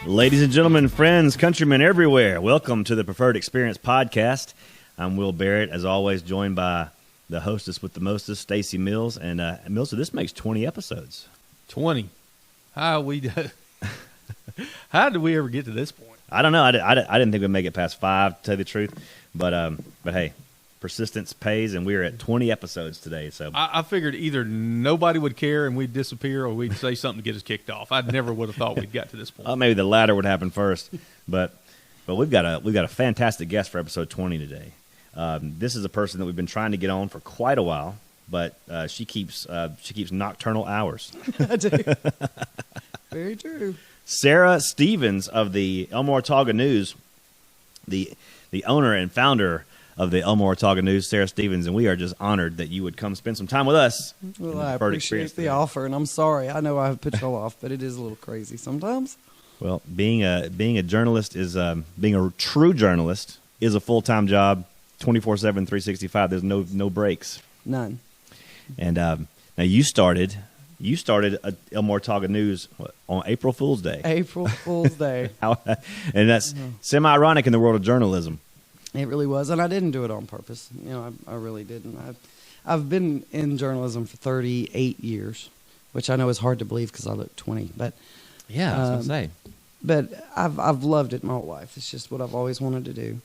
Ladies and gentlemen, friends, countrymen everywhere, welcome to the Preferred Experience podcast. I'm Will Barrett, as always, joined by the hostess with the mostest, Stacy Mills. And Millzer, this makes 20 episodes. 20. How did we ever get to this point? I don't know. I didn't think we'd make it past 5, to tell you the truth. But hey, persistence pays, and we're at 20 episodes today. So I figured either nobody would care and we'd disappear, or we'd say something to get us kicked off. I never would have thought we'd got to this point. Maybe the latter would happen first. But we've got a fantastic guest for episode 20 today. This is a person that we've been trying to get on for quite a while, but she keeps nocturnal hours. I do. Very true. Sarah Stevens of the Elmore-Autauga News, the owner and founder of the Elmore-Autauga News, Sarah Stevens, and we are just honored that you would come spend some time with us. Well, I appreciate the offer, and I'm sorry. I know I have put you all off, but it is a little crazy sometimes. Well, being a journalist is being a true journalist is a full-time job, 24/7, 365. There's no breaks. None. And now you started Elmore-Autauga News on April Fool's Day. April Fool's Day. And that's semi-ironic in the world of journalism. It really was, and I didn't do it on purpose. I really didn't. I've been in journalism for 38 years, which I know is hard to believe because I look 20. But yeah, I was going to say. But I've loved it my whole life. It's just what I've always wanted to do.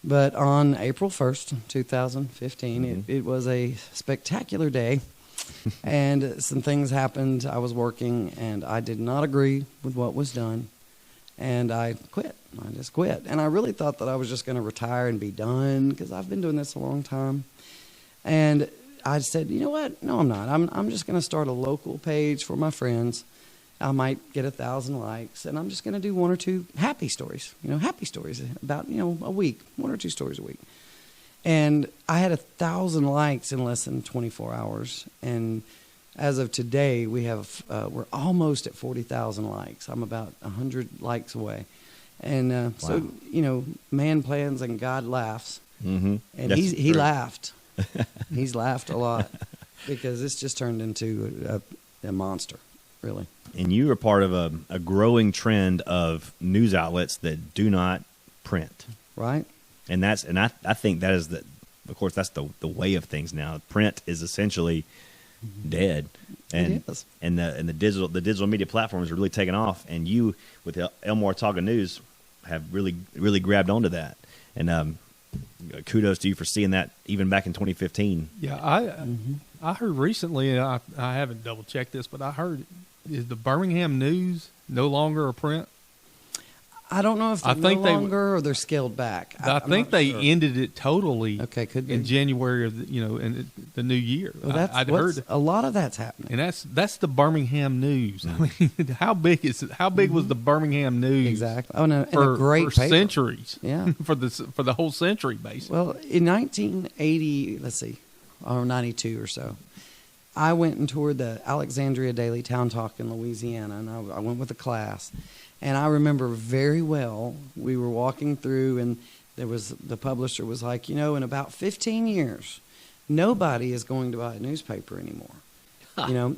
But on April 1st, 2015, it was a spectacular day, and some things happened. I was working, and I did not agree with what was done, and I quit. I just quit. And I really thought that I was just going to retire and be done because I've been doing this a long time. And I said, you know what? No, I'm not. I'm just going to start a local page for my friends. I might get 1,000 likes, and I'm just going to do 1 or 2 happy stories, happy stories about, a week, 1 or 2 stories a week. And I had 1,000 likes in less than 24 hours. And as of today, we're almost at 40,000 likes. I'm about 100 likes away. And wow. So, man plans and God laughs. Mm-hmm. And he laughed. He's laughed a lot because it's just turned into a monster, really. And you are part of a growing trend of news outlets that do not print. Right. And I think that is of course, that's the way of things now. Print is essentially dead. And it is. And the digital media platforms are really taking off. And you, with the Elmore-Autauga News, have really, really grabbed onto that. And kudos to you for seeing that even back in 2015. Yeah, I heard recently, and I haven't double checked this, but I heard, is the Birmingham News no longer a print? I don't know if they're no longer or they're scaled back. I think they ended it totally. Okay, could be in January of in the new year. Well, I'd heard a lot of that's happening, and that's the Birmingham News. I mean, how big was the Birmingham News? Exactly. Oh, no, and a great for paper. Centuries. Yeah, for the whole century, basically. Well, in 1980, or 92 or so, I went and toured the Alexandria Daily Town Talk in Louisiana, and I went with a class. And I remember very well, we were walking through, and the publisher was like, in about 15 years, nobody is going to buy a newspaper anymore.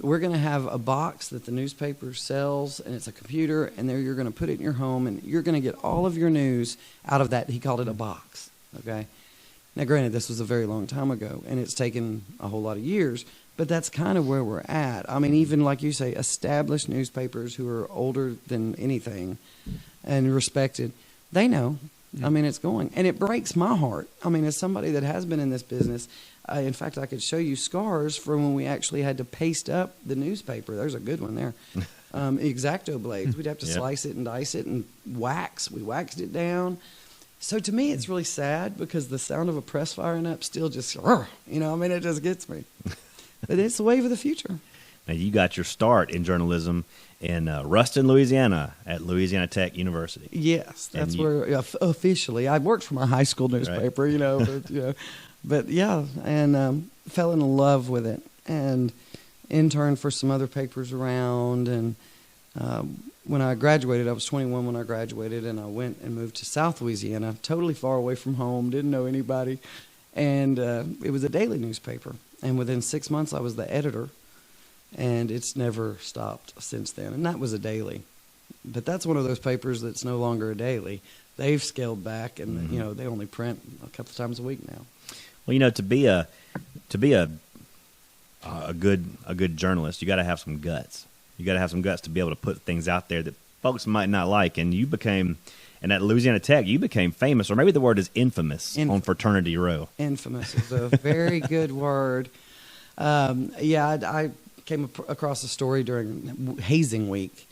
We're going to have a box that the newspaper sells, and it's a computer, and there you're going to put it in your home, and you're going to get all of your news out of that. He called it a box, okay? Now, granted, this was a very long time ago, and it's taken a whole lot of years, but that's kind of where we're at. I mean, even like you say, established newspapers who are older than anything and respected, they know. I mean, it's going. And it breaks my heart. I mean, as somebody that has been in this business, in fact, I could show you scars from when we actually had to paste up the newspaper. There's a good one there. X-Acto blades. We'd have to slice it and dice it and wax. We waxed it down. So to me, it's really sad because the sound of a press firing up still just, it just gets me. But it's the wave of the future. Now, you got your start in journalism in Ruston, Louisiana, at Louisiana Tech University. Yes, that's where officially I worked for my high school newspaper, right. but yeah, and fell in love with it and interned for some other papers around. And when I graduated, I was 21 when I graduated, and I went and moved to South Louisiana, totally far away from home, didn't know anybody, and it was a daily newspaper. And within 6 months, I was the editor, and it's never stopped since then. And that was a daily. But that's one of those papers that's no longer a daily. They've scaled back, and you know, they only print a couple of times a week now. Well, you know, to be a good journalist, you got to have some guts. You got to have some guts to be able to put things out there that folks might not like. And you became, and at Louisiana Tech, you became famous, or maybe the word is infamous on Fraternity Row. Infamous is a very good word. I came across a story during hazing week,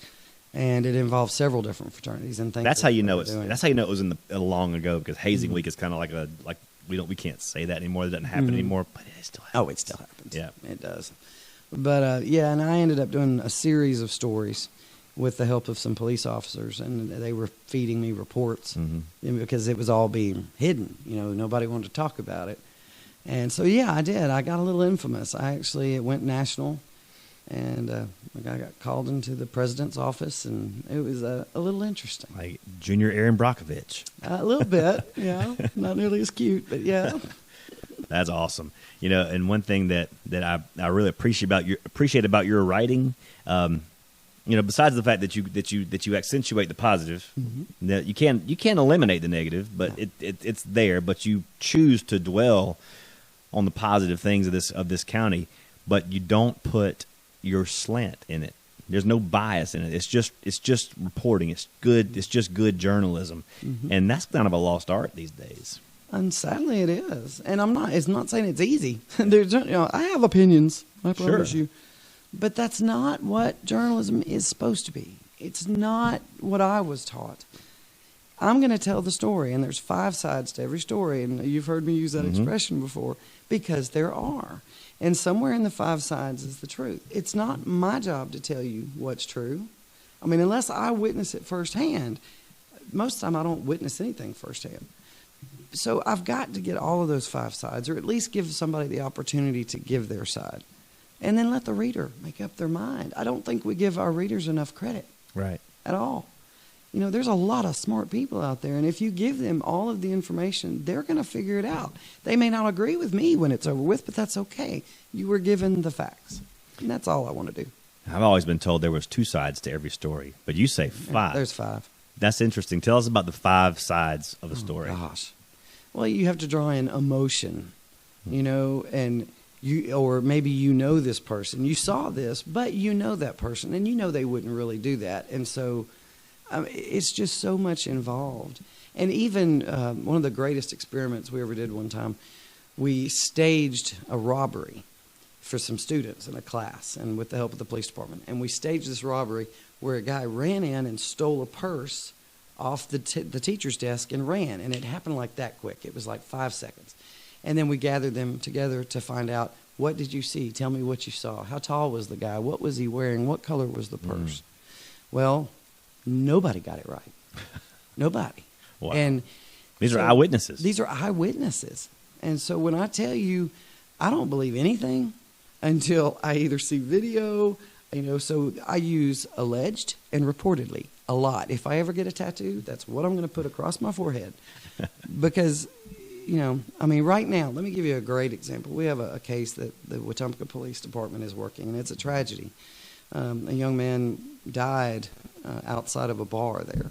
and it involved several different fraternities and things. That's how you know it's. That's how you know it was in the long ago, because hazing week is kind of like we can't say that anymore. That doesn't happen anymore, but it still happens. Oh, it still happens. Yeah, it does. But and I ended up doing a series of stories with the help of some police officers, and they were feeding me reports because it was all being hidden. You know, nobody wanted to talk about it. And so, I did. I got a little infamous. It went national, and I got called into the president's office, and it was a little interesting. Like Junior Aaron Brockovich. A little bit, yeah. Not nearly as cute, but yeah. That's awesome. You know, and one thing that I really appreciate about your writing, you know, besides the fact that you accentuate the positive, that you can't eliminate the negative, but it's there. But you choose to dwell on the positive things of this county, but you don't put your slant in it. There's no bias in it. It's just reporting. It's good. It's just good journalism, and that's kind of a lost art these days. And sadly, it is. And it's not saying it's easy. There's, I have opinions. I promise you. But that's not what journalism is supposed to be. It's not what I was taught. I'm going to tell the story, and there's 5 sides to every story, and you've heard me use that expression before, because there are. And somewhere in the 5 sides is the truth. It's not my job to tell you what's true. I mean, unless I witness it firsthand. Most of the time, I don't witness anything firsthand. So I've got to get all of those 5 sides, or at least give somebody the opportunity to give their side. And then let the reader make up their mind. I don't think we give our readers enough credit. Right. At all. You know, there's a lot of smart people out there, and if you give them all of the information, they're going to figure it out. They may not agree with me when it's over with, but that's okay. You were given the facts. And that's all I want to do. I've always been told there was 2 sides to every story, but you say 5. There's 5. That's interesting. Tell us about the 5 sides of a story. Gosh. Well, you have to draw in emotion, you know, and or maybe you know this person. You saw this, but you know that person, and you know they wouldn't really do that. And so it's just so much involved. And even one of the greatest experiments we ever did one time, we staged a robbery for some students in a class, and with the help of the police department. And we staged this robbery where a guy ran in and stole a purse off the teacher's desk and ran. And it happened like that quick. It was like 5 seconds. And then we gathered them together to find out, what did you see? Tell me what you saw. How tall was the guy? What was he wearing? What color was the purse? Well, nobody got it right. Nobody. Wow. And these are eyewitnesses. These are eyewitnesses. And so when I tell you, I don't believe anything until I either see video, you know, so I use alleged and reportedly a lot. If I ever get a tattoo, that's what I'm going to put across my forehead. Because, you know, I mean, right now, let me give you a great example. We have a case that the Wetumpka Police Department is working, and it's a tragedy. A young man died outside of a bar there,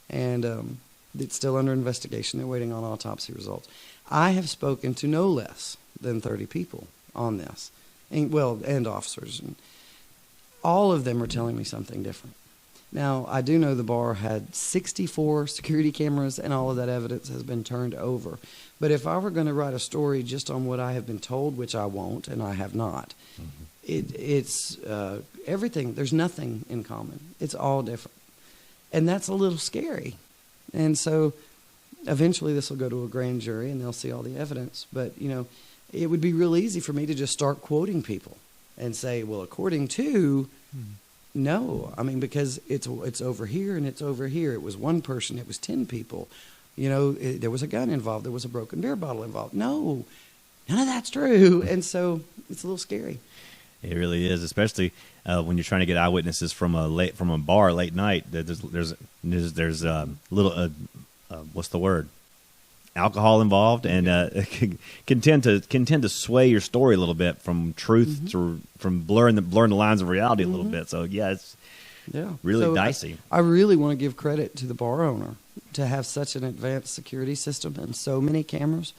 and it's still under investigation. They're waiting on autopsy results. I have spoken to no less than 30 people on this, and officers. And all of them are telling me something different. Now, I do know the bar had 64 security cameras, and all of that evidence has been turned over. But if I were going to write a story just on what I have been told, which I won't, and I have not, it's everything. There's nothing in common. It's all different. And that's a little scary. And so eventually this will go to a grand jury, and they'll see all the evidence. But, you know, it would be real easy for me to just start quoting people and say, well, according to... No, I mean, because it's over here and it's over here. It was one person. It was 10 people. You know, there was a gun involved. There was a broken beer bottle involved. No, none of that's true. And so it's a little scary. It really is, especially when you're trying to get eyewitnesses from a bar late night. There's little what's the word? Alcohol involved, and can tend to sway your story a little bit from truth to from blurring the lines of reality a little bit. So yeah, really So dicey. I really want to give credit to the bar owner to have such an advanced security system and so many cameras,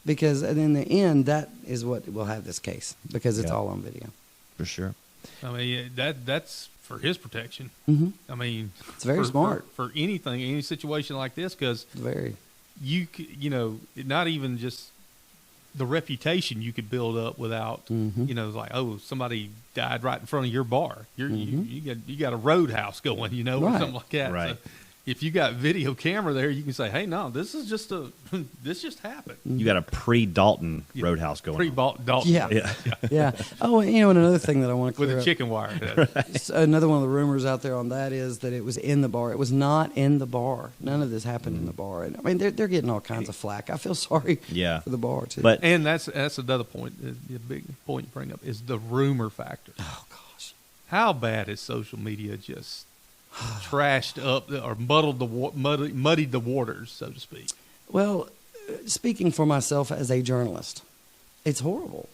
because in the end, that is what will have this case, because it's all on video. For sure. I mean, that's for his protection. Mm-hmm. I mean, It's very smart. for anything, any situation like this, because Very. you know, not even just the reputation you could build up without, Mhm. you know, like, oh, somebody died right in front of your bar. You got a roadhouse going, you know, or Right. something like that. Right. So if you got video camera there, you can say, hey, no, this is just this just happened. You got a pre-Dalton Yeah. roadhouse going on. Pre-bought Dalton. Yeah. Yeah. Oh, and, and another thing that I want to With clear a up. chicken wire. Another one of the rumors out there on that is that it was in the bar. It was not in the bar. None of this happened in the bar. And I mean, they're getting all kinds of flack. I feel sorry Yeah. for the bar too. But And that's another point. The big point you bring up is the rumor factor. oh gosh, How bad has social media just trashed up or muddied the waters, so to speak? well, speaking for myself as a journalist, it's horrible.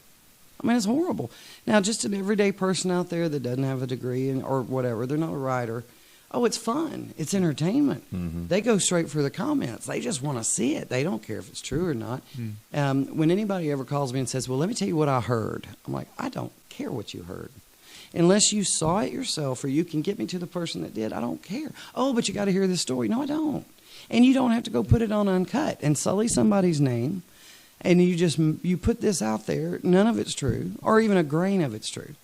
I mean, it's horrible. Now, just an everyday person out there that doesn't have a degree or whatever, they're not a writer. Oh, it's fun. It's entertainment. Mm-hmm. They go straight for the comments. They just want to see it. They don't care if it's true or not. When anybody ever calls me and says, well, let me tell you what I heard, I'm like, I don't care what you heard. Unless you saw it yourself or you can get me to the person that did, I don't care. Oh, but you got to hear this story. No, I don't. And you don't have to go put it on Uncut and sully somebody's name. And you put this out there. None of it's true, or even a grain of it's true.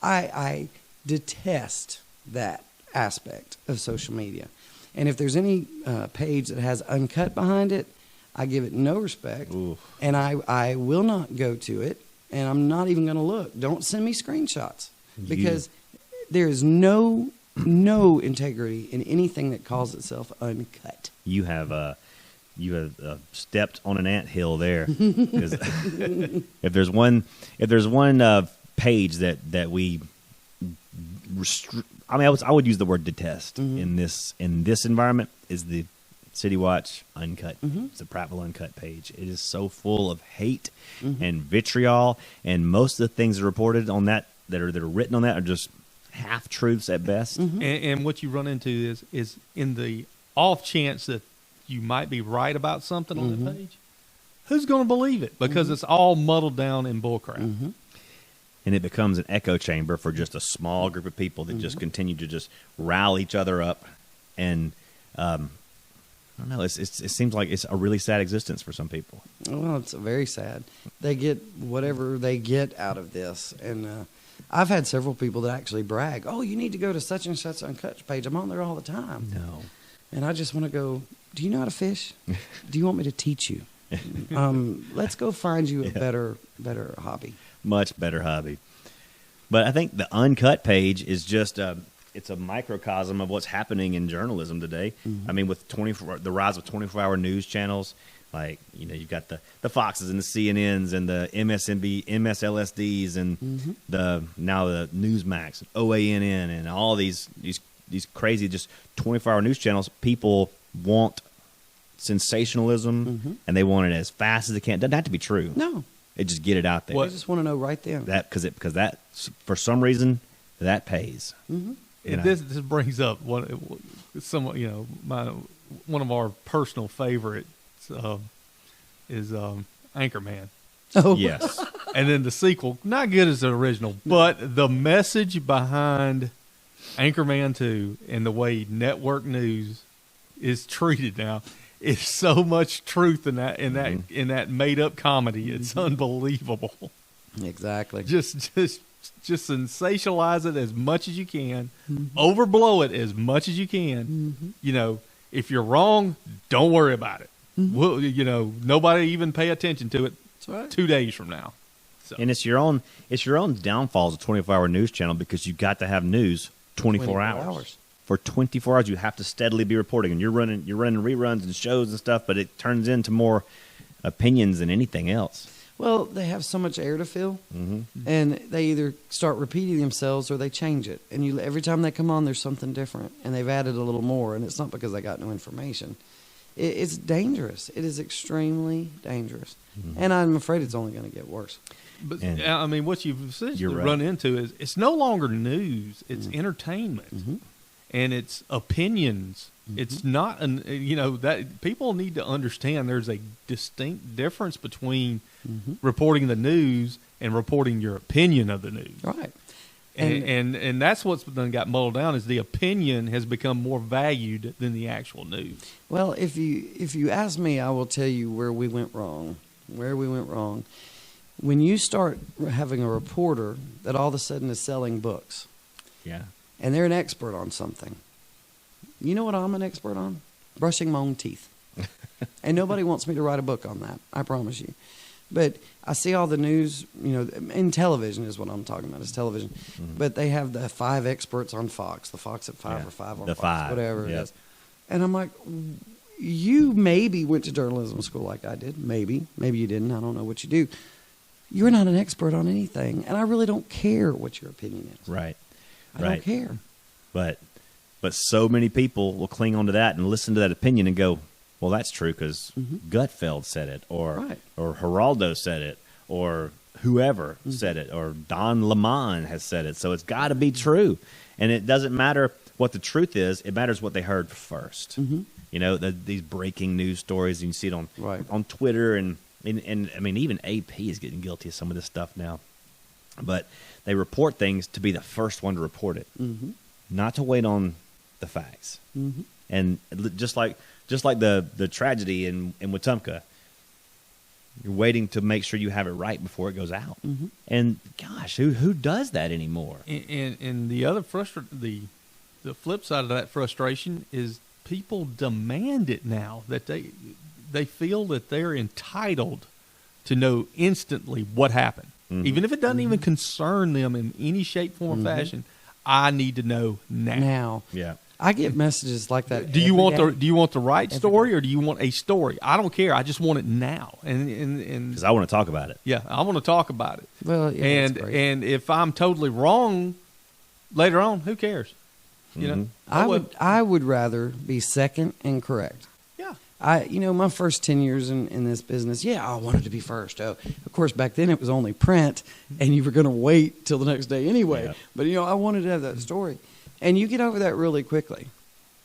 I detest that aspect of social media. And if there's any page that has Uncut behind it, I give it no respect. Oof. And I will not go to it. And I'm not even going to look. Don't send me screenshots. Because there is no integrity in anything that calls itself Uncut. you have stepped on an anthill there. 'Cause if there's one page that we I would use the word detest in this environment is the City Watch Uncut. It's the Prattville Uncut page. It is so full of hate and vitriol, and most of the things that are reported on that are written on that are just half truths at best. And what you run into is in the off chance that you might be right about something on that page, who's going to believe it? Because it's all muddled down in bullcrap. And it becomes an echo chamber for just a small group of people that just continue to just rile each other up. And I don't know, it seems like it's a really sad existence for some people. Well, it's very sad. They get whatever they get out of this. And I've had several people that actually brag, oh, you need to go to such and such Uncut page. I'm on there all the time. No. And I just want to go, do you know how to fish? Do you want me to teach you? Let's go find you a better hobby. Much better hobby. But I think the Uncut page is just it's a microcosm of what's happening in journalism today. I mean, with the rise of 24-hour news channels, like, you know, you've got the Foxes and the CNNs and the MSLSDs and now the Newsmax, and OANN, and all these crazy just 24-hour news channels. People want sensationalism, and they want it as fast as they can. It doesn't have to be true. No. They just get it out there. I just want to know right then. Because that for some reason that pays. And this brings up one of our personal favorites is Anchorman. Oh, Yes. And then the sequel, not good as the original, but the message behind Anchorman 2 and the way network news is treated now is so much truth in that made up comedy. It's unbelievable. Exactly. Just sensationalize it as much as you can, overblow it as much as you can. You know, if you're wrong, don't worry about it. Well, you know, nobody even pay attention to it. That's right. 2 days from now. So. And it's your own downfalls of 24-hour news channel, because you got to have news 24 hours. For 24 hours, you have to steadily be reporting, and you're running reruns and shows and stuff, but it turns into more opinions than anything else. Well, they have so much air to fill, and they either start repeating themselves or they change it. And every time they come on, there's something different, and they've added a little more, and it's not because they got no information. It's dangerous. It is extremely dangerous, and I'm afraid it's only going to get worse. But I mean, what you've essentially You're right. run into is it's no longer news; it's entertainment. and it's opinions. It's not that people need to understand there's a distinct difference between reporting the news and reporting your opinion of the news. Right. And that's what's done got muddled down is the opinion has become more valued than the actual news. Well, if you ask me, I will tell you where we went wrong. When you start having a reporter that all of a sudden is selling books, and they're an expert on something. You know what I'm an expert on? Brushing my own teeth. And nobody wants me to write a book on that, I promise you. But I see all the news, in television is what I'm talking about, is television. Mm-hmm. But they have the 5 experts on Fox, the Fox at 5 or 5 on the Fox, 5, whatever it is. And I'm like, you maybe went to journalism school like I did. Maybe you didn't. I don't know what you do. You're not an expert on anything. And I really don't care what your opinion is. Right. I don't care. But so many people will cling on to that and listen to that opinion and go, well, that's true because Gutfeld said it, or Geraldo said it, or whoever said it, or Don Lemon has said it. So it's got to be true. And it doesn't matter what the truth is. It matters what they heard first. These breaking news stories, and you see it on Twitter. And I mean, even AP is getting guilty of some of this stuff now. But they report things to be the first one to report it, not to wait on the facts. And just like the tragedy in Wetumpka, you're waiting to make sure you have it right before it goes out. And gosh, who does that anymore? And the other the flip side of that frustration is people demand it now, that they feel that they're entitled to know instantly what happened, even if it doesn't even concern them in any shape, form, or fashion. I need to know now. Yeah. I get messages like that. Do you want the right story, or do you want a story? I don't care. I just want it now, and because I want to talk about it. Yeah, I want to talk about it. Well, yeah, and if I'm totally wrong later on, who cares? I would rather be second and correct. Yeah. My first 10 years in this business, I wanted to be first. Oh, of course, back then it was only print, and you were going to wait till the next day anyway. Yeah. But I wanted to have that story. And you get over that really quickly,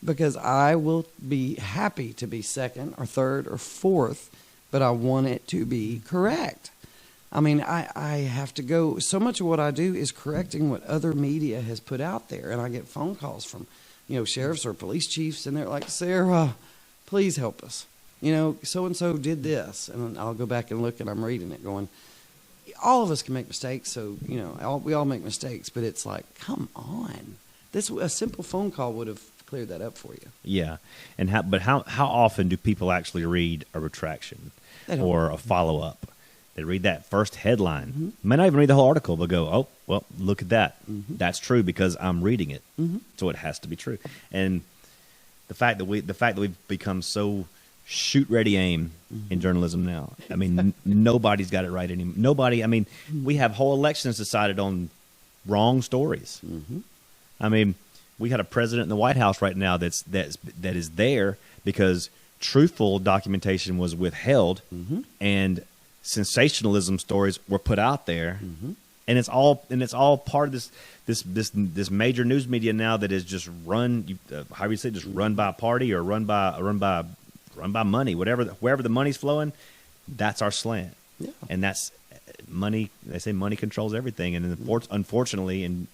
because I will be happy to be second or third or fourth, but I want it to be correct. I mean, I have to go. So much of what I do is correcting what other media has put out there. And I get phone calls from, sheriffs or police chiefs, and they're like, Sarah, please help us. So-and-so did this. And I'll go back and look, and I'm reading it going, all of us can make mistakes. So, we all make mistakes. But it's like, come on. A simple phone call would have cleared that up for you. Yeah, and how often do people actually read a retraction or a follow up? They read that first headline. May not even read the whole article, but go, oh, well, look at that. That's true because I'm reading it, so it has to be true. And the fact that we've become so shoot ready aim in journalism now. I mean, nobody's got it right anymore. Nobody. I mean, we have whole elections decided on wrong stories. I mean, we got a president in the White House right now that is there because truthful documentation was withheld, and sensationalism stories were put out there, and it's all part of this major news media now that is just run, however you say, just run by a party or run by money, wherever the money's flowing, that's our slant, and that's money. They say money controls everything, and unfortunately,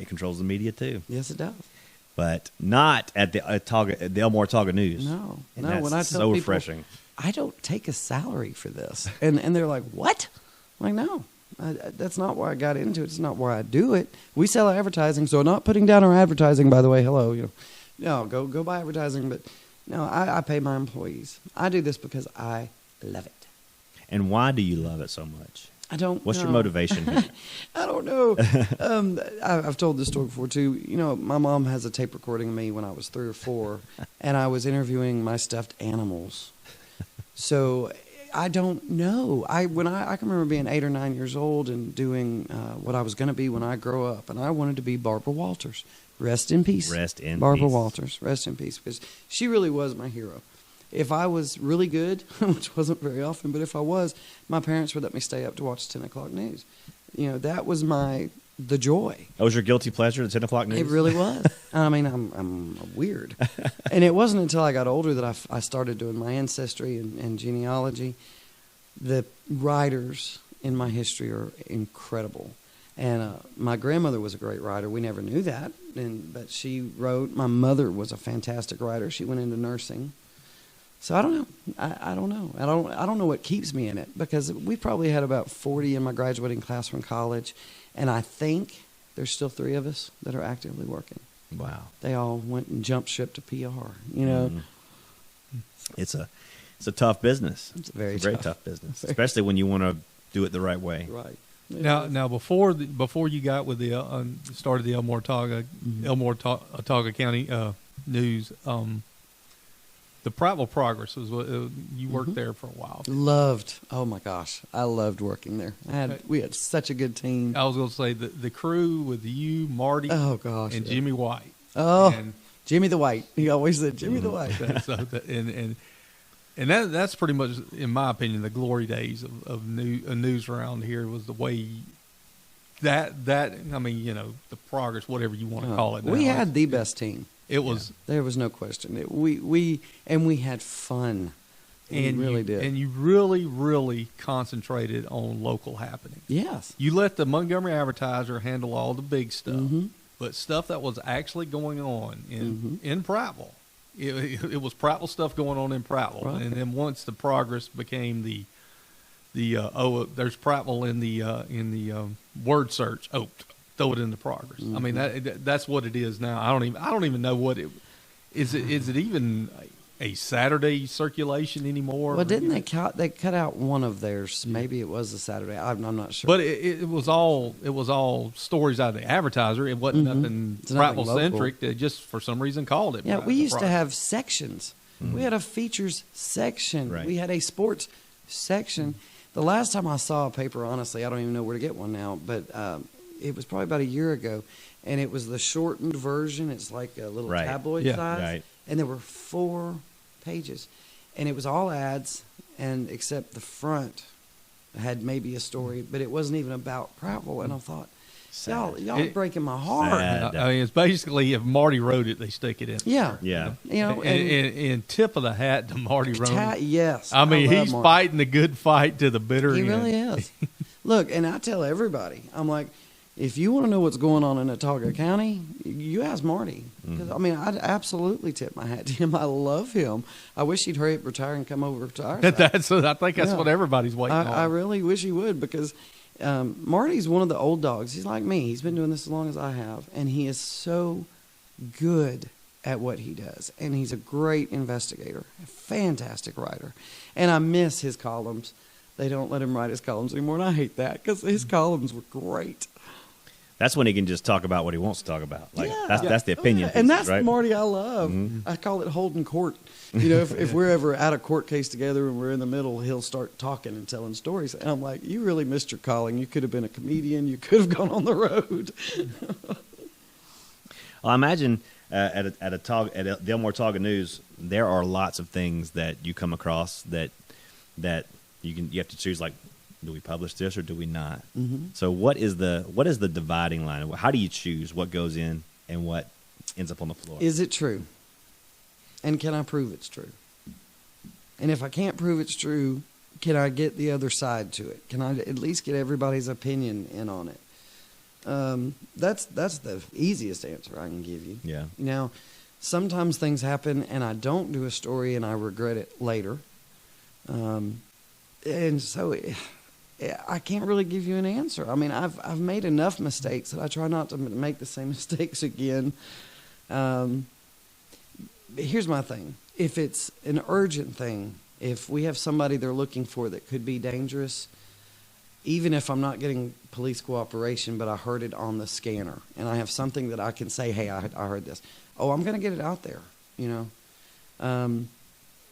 it controls the media too. Yes, it does. But not at the Elmore Otago News. No. When I tell so people, refreshing. I don't take a salary for this, and they're like, "What?" I'm like, no, that's not why I got into it. It's not why I do it. We sell advertising, so not putting down our advertising. By the way, hello, no, go buy advertising, but no, I pay my employees. I do this because I love it. And why do you love it so much? I don't. What's your motivation? I don't know. I've told this story before too. My mom has a tape recording of me when I was 3 or 4, and I was interviewing my stuffed animals. So I don't know. I can remember being 8 or 9 years old and doing what I was going to be when I grow up, and I wanted to be Barbara Walters. Rest in peace. Rest in Barbara peace. Walters. Rest in peace, because she really was my hero. If I was really good, which wasn't very often, but if I was, my parents would let me stay up to watch 10 o'clock news. That was my the joy. That was your guilty pleasure, the 10 o'clock news? It really was. I mean, I'm weird. And it wasn't until I got older that I started doing my ancestry and genealogy. The writers in my history are incredible. And my grandmother was a great writer. We never knew that, but she wrote. My mother was a fantastic writer. She went into nursing. So I don't know. I don't know. I don't know what keeps me in it, because we probably had about 40 in my graduating class from college, and I think there's still 3 of us that are actively working. Wow. They all went and jumped ship to PR. You know, It's a tough business. It's very tough business, especially when you want to do it the right way. Right. Now before you got with the started the Elmore Otaga County News, the Prattville Progress was what you worked there for a while. Loved. Oh my gosh, I loved working there. We had such a good team. I was going to say the crew with you, Marty, Oh gosh, and Jimmy White. Oh, And Jimmy the White. He always said Jimmy the White. and that's pretty much, in my opinion, the glory days of news around here. Was the way that I mean, you know, the progress, whatever you want to call it. We now. had the best team. It was. There was no question. We had fun. And we really you did. And you really, really concentrated on local happenings. Yes. You let the Montgomery Advertiser handle all the big stuff, Mm-hmm. but stuff that was actually going on in Prattville. It was Prattville stuff going on in Prattville. Right. And then once the Progress became there's Prattville in the word search. Oh, throw it in the Progress. I mean, that's what it is now. I don't even know what it is. Is it even a Saturday circulation anymore? Well, didn't they cut out one of theirs? Maybe it was a Saturday. I'm not sure. But it was all stories out of the Advertiser. It wasn't nothing It's nothing Prattville centric. They just for some reason called it. Yeah, we the used to Progress. have sections. We had a features section. Right. We had a sports section. The last time I saw a paper, honestly, I don't even know where to get one now, but it was probably about a year ago, and it was the shortened version. It's like a little Right. tabloid Yeah. size, Right. and there were 4 pages, and it was all ads, and except the front had maybe a story, but it wasn't even about Prattville. And I thought, y'all are breaking my heart. Sad. I mean, it's basically if Marty wrote it, they stick it in. Yeah, Yeah. you know, And tip of the hat to Marty Ronan. yes. I mean, love he's Marty. fighting the good fight to the bitter He end. really is. Look, and I tell everybody, I'm like, if you want to know what's going on in Otaga County, you ask Marty. 'Cause, I mean, I'd absolutely tip my hat to him. I love him. I wish he'd hurry up, retire, and come over to our side. I think that's Yeah. what everybody's waiting on. I really wish he would, because Marty's one of the old dogs. He's like me. He's been doing this as long as I have, and he is so good at what he does. And he's a great investigator, a fantastic writer. And I miss his columns. They don't let him write his columns anymore, and I hate that, because his columns were great. That's when he can just talk about what he wants to talk about. Like Yeah. that's the opinion. And pieces, that's right? the Marty I love. I call it holding court. You know, if we're ever at a court case together and we're in the middle, he'll start talking and telling stories. And I'm like, you really missed your calling. You could have been a comedian. You could have gone on the road. Well, I imagine at the Elmore Otaga News, there are lots of things that you come across that you have to choose. Like, do we publish this or do we not? So what is the dividing line? How do you choose what goes in and what ends up on the floor? Is it true? And can I prove it's true? And if I can't prove it's true, can I get the other side to it? Can I at least get everybody's opinion in on it? That's the easiest answer I can give you. Yeah. Now, sometimes things happen and I don't do a story and I regret it later. And so I can't really give you an answer. I mean, I've made enough mistakes that I try not to make the same mistakes again. Here's my thing. If it's an urgent thing, if we have somebody they're looking for that could be dangerous, even if I'm not getting police cooperation, but I heard it on the scanner, and I have something that I can say, hey, I heard this. Oh, I'm going to get it out there, you know.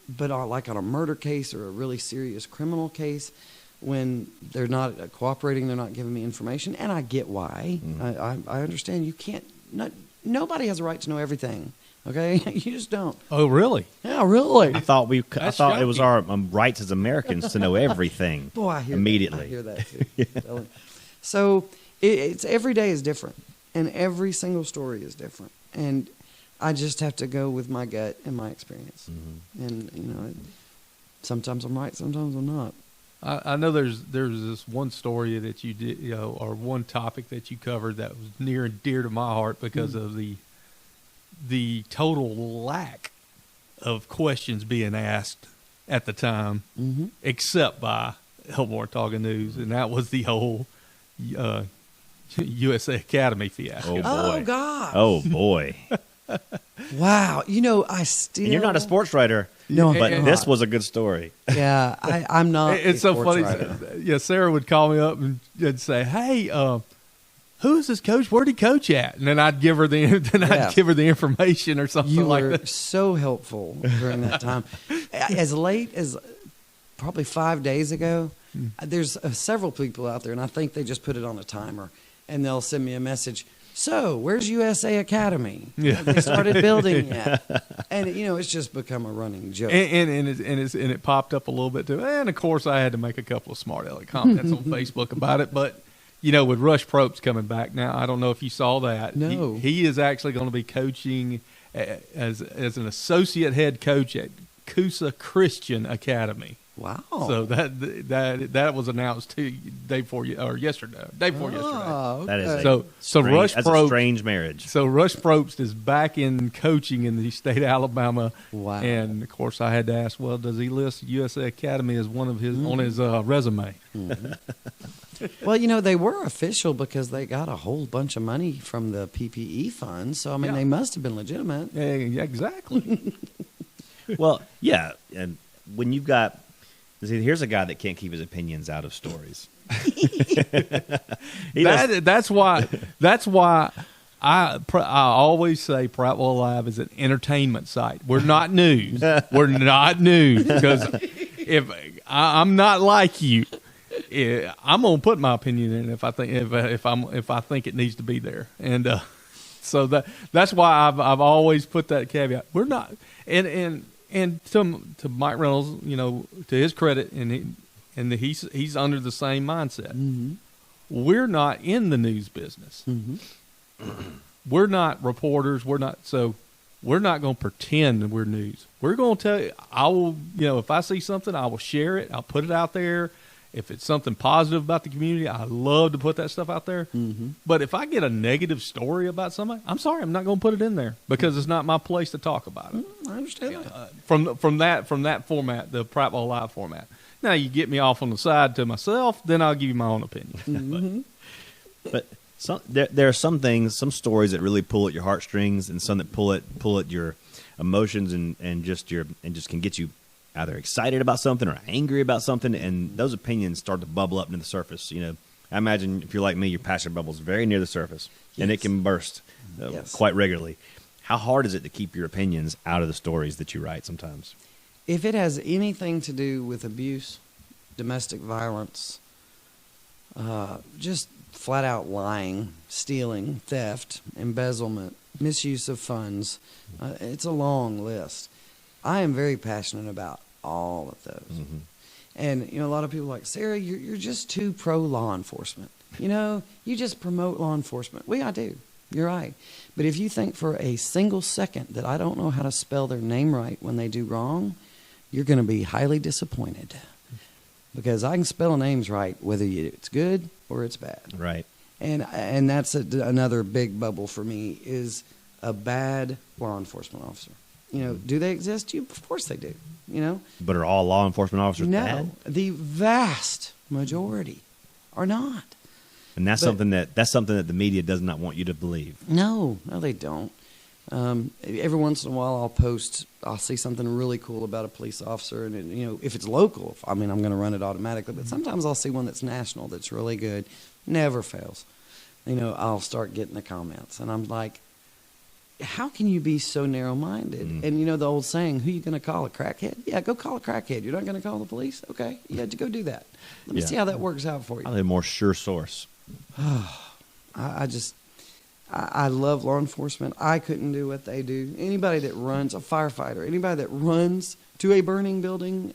But like on a murder case or a really serious criminal case, when they're not cooperating, they're not giving me information, and I get why. I understand you can't. Nobody has a right to know everything. Okay, you just don't. Oh, really? Yeah, really. I thought it was shocking. our rights as Americans to know everything. Boy, I hear immediately. That. I hear that too. So It's every day is different, and every single story is different, and I just have to go with my gut and my experience. And sometimes I'm right, sometimes I'm not. I know there's this one story that you did, or one topic that you covered that was near and dear to my heart because of the total lack of questions being asked at the time, except by Elmore Talking News, and that was the whole USA Academy fiasco. Oh God! Oh boy! Wow. I still. And you're not a sports writer. No, but I'm this not. was a good story. Yeah, I'm not. It's so funny. Yeah, Sarah would call me up and say, "Hey, who is this coach? Where'd he coach at?" And then I'd give her the information or something You like were that. so helpful during that time. As late as probably 5 days ago, there's several people out there, and I think they just put it on a timer, and they'll send me a message. So, where's USA Academy? Yeah. They started building it, and it's just become a running joke. And it popped up a little bit too. And of course, I had to make a couple of smart aleck comments on Facebook about it. But with Rush Probst coming back now, I don't know if you saw that. No, he is actually going to be coaching as an associate head coach at Coosa Christian Academy. Wow! So that was announced day before yesterday. Oh, okay. That is So Rush that's a Probst, strange marriage. So Rush Probst is back in coaching in the state of Alabama. Wow! And of course, I had to ask, well, does he list USA Academy as one of his on his resume? Well, they were official because they got a whole bunch of money from the PPE fund. So I mean, they must have been legitimate. Yeah, exactly. Well, yeah, and when you've got. See, here's a guy that can't keep his opinions out of stories. That's why I always say Prattville Live is an entertainment site. We're not news. We're not news because if I'm not like you, I'm gonna put my opinion in if I think it needs to be there, and so that's why I've always put that caveat. We're not and to Mike Reynolds, to his credit, and he's under the same mindset. Mm-hmm. We're not in the news business. Mm-hmm. We're not reporters. We're not going to pretend that we're news. We're going to tell you. I will, if I see something, I will share it. I'll put it out there. If it's something positive about the community, I love to put that stuff out there. Mm-hmm. But if I get a negative story about somebody, I'm sorry, I'm not going to put it in there because it's not my place to talk about it. I understand that. From that format, the Prattville Live format. Now you get me off on the side to myself, then I'll give you my own opinion. Mm-hmm. But there are some things, some stories that really pull at your heartstrings, and some that pull at your emotions and just can get you either excited about something or angry about something, and those opinions start to bubble up into the surface. I imagine if you're like me, your passion bubble's very near the surface, and it can burst quite regularly. How hard is it to keep your opinions out of the stories that you write sometimes? If it has anything to do with abuse, domestic violence, just flat out lying, stealing, theft, embezzlement, misuse of funds, it's a long list. I am very passionate about all of those. Mm-hmm. And, a lot of people are like, Sarah, you're just too pro law enforcement. You just promote law enforcement. I do. You're right. But if you think for a single second that I don't know how to spell their name right when they do wrong, you're going to be highly disappointed. Because I can spell names right, whether it's good or it's bad. Right. And that's another big bubble for me, is a bad law enforcement officer. Do they exist? Of course they do. But are all law enforcement officers bad? No, the vast majority are not. And that's something that the media does not want you to believe. No, they don't. Every once in a while, I'll see something really cool about a police officer, and if it's local, I'm going to run it automatically. But sometimes I'll see one that's national that's really good. Never fails. I'll start getting the comments, and I'm like, how can you be so narrow-minded? Mm. And the old saying, who are you going to call, a crackhead? Yeah, go call a crackhead. You're not going to call the police? Okay, yeah, go do that. Let me see how that works out for you. Probably a more sure source. I love law enforcement. I couldn't do what they do. Anybody that runs, a firefighter, anybody that runs to a burning building,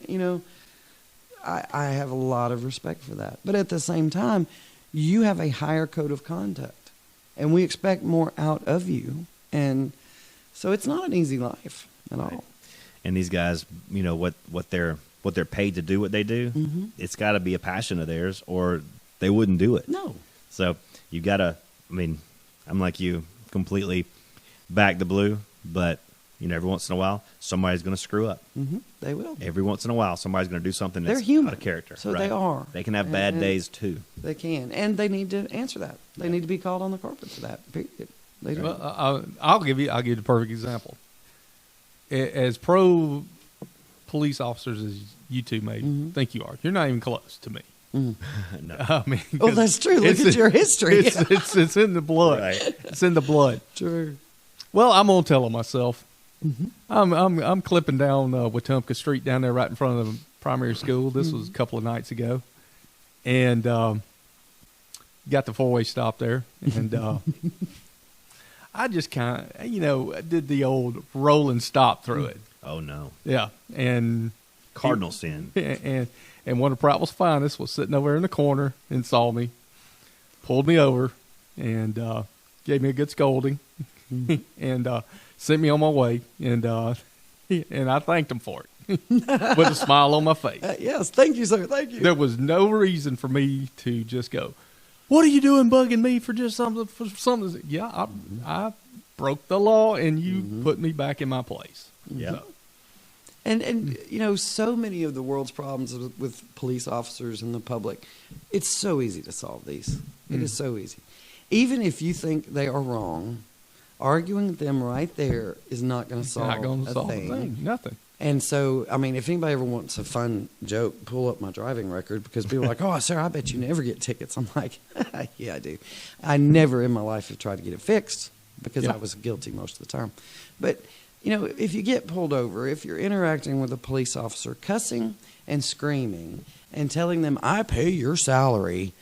I have a lot of respect for that. But at the same time, you have a higher code of conduct, and we expect more out of you. And so it's not an easy life at all. And these guys, you know, what they're paid to do what they do, Mm-hmm. it's got to be a passion of theirs, or they wouldn't do it. No. So you got to. I mean, I'm like you, completely back the blue, but you know, every once in a while, somebody's going to screw up. Mm-hmm. They will. Every once in a while, somebody's going to do something that's They're human. out of character. So right? they are. They can have bad And days too. They can. And they need to answer that. They need to be called on the carpet for that, period. They do. Well, I'll give you the perfect example. As pro police officers as you two may think you are, you're not even close to me. No. I mean, Oh, that's true. Look at your history. It's in the blood. Right. It's in the blood. True. Well, I'm gonna tell on myself. I'm clipping down Wetumpka Street down there right in front of the primary school. This was a couple of nights ago, and got the 4-way stop there, and I just kind of did the old roll and stop through it. Oh no. Yeah, and Cardinal sin. and one of Prattville's finest was sitting over in the corner and saw me, pulled me over, and gave me a good scolding, and sent me on my way. And I thanked him for it with a smile on my face. Yes. Thank you, sir. Thank you. There was no reason for me to just go, "What are you doing, bugging me for just something?" For something, yeah, I broke the law, and you put me back in my place. Yeah. So, And you know, so many of the world's problems with police officers and the public, it's so easy to solve these. It is so easy. Even if you think they are wrong, arguing with them right there is not going to solve not going to a solve thing. a thing. Nothing. And so, I mean, if anybody ever wants a fun joke, pull up my driving record, because people are like, "Oh, sir, I bet you never get tickets." I'm like, "Yeah, I do. I never in my life have tried to get it fixed because I was guilty most of the time." But you know, if you get pulled over, if you're interacting with a police officer, cussing and screaming and telling them, "I pay your salary,"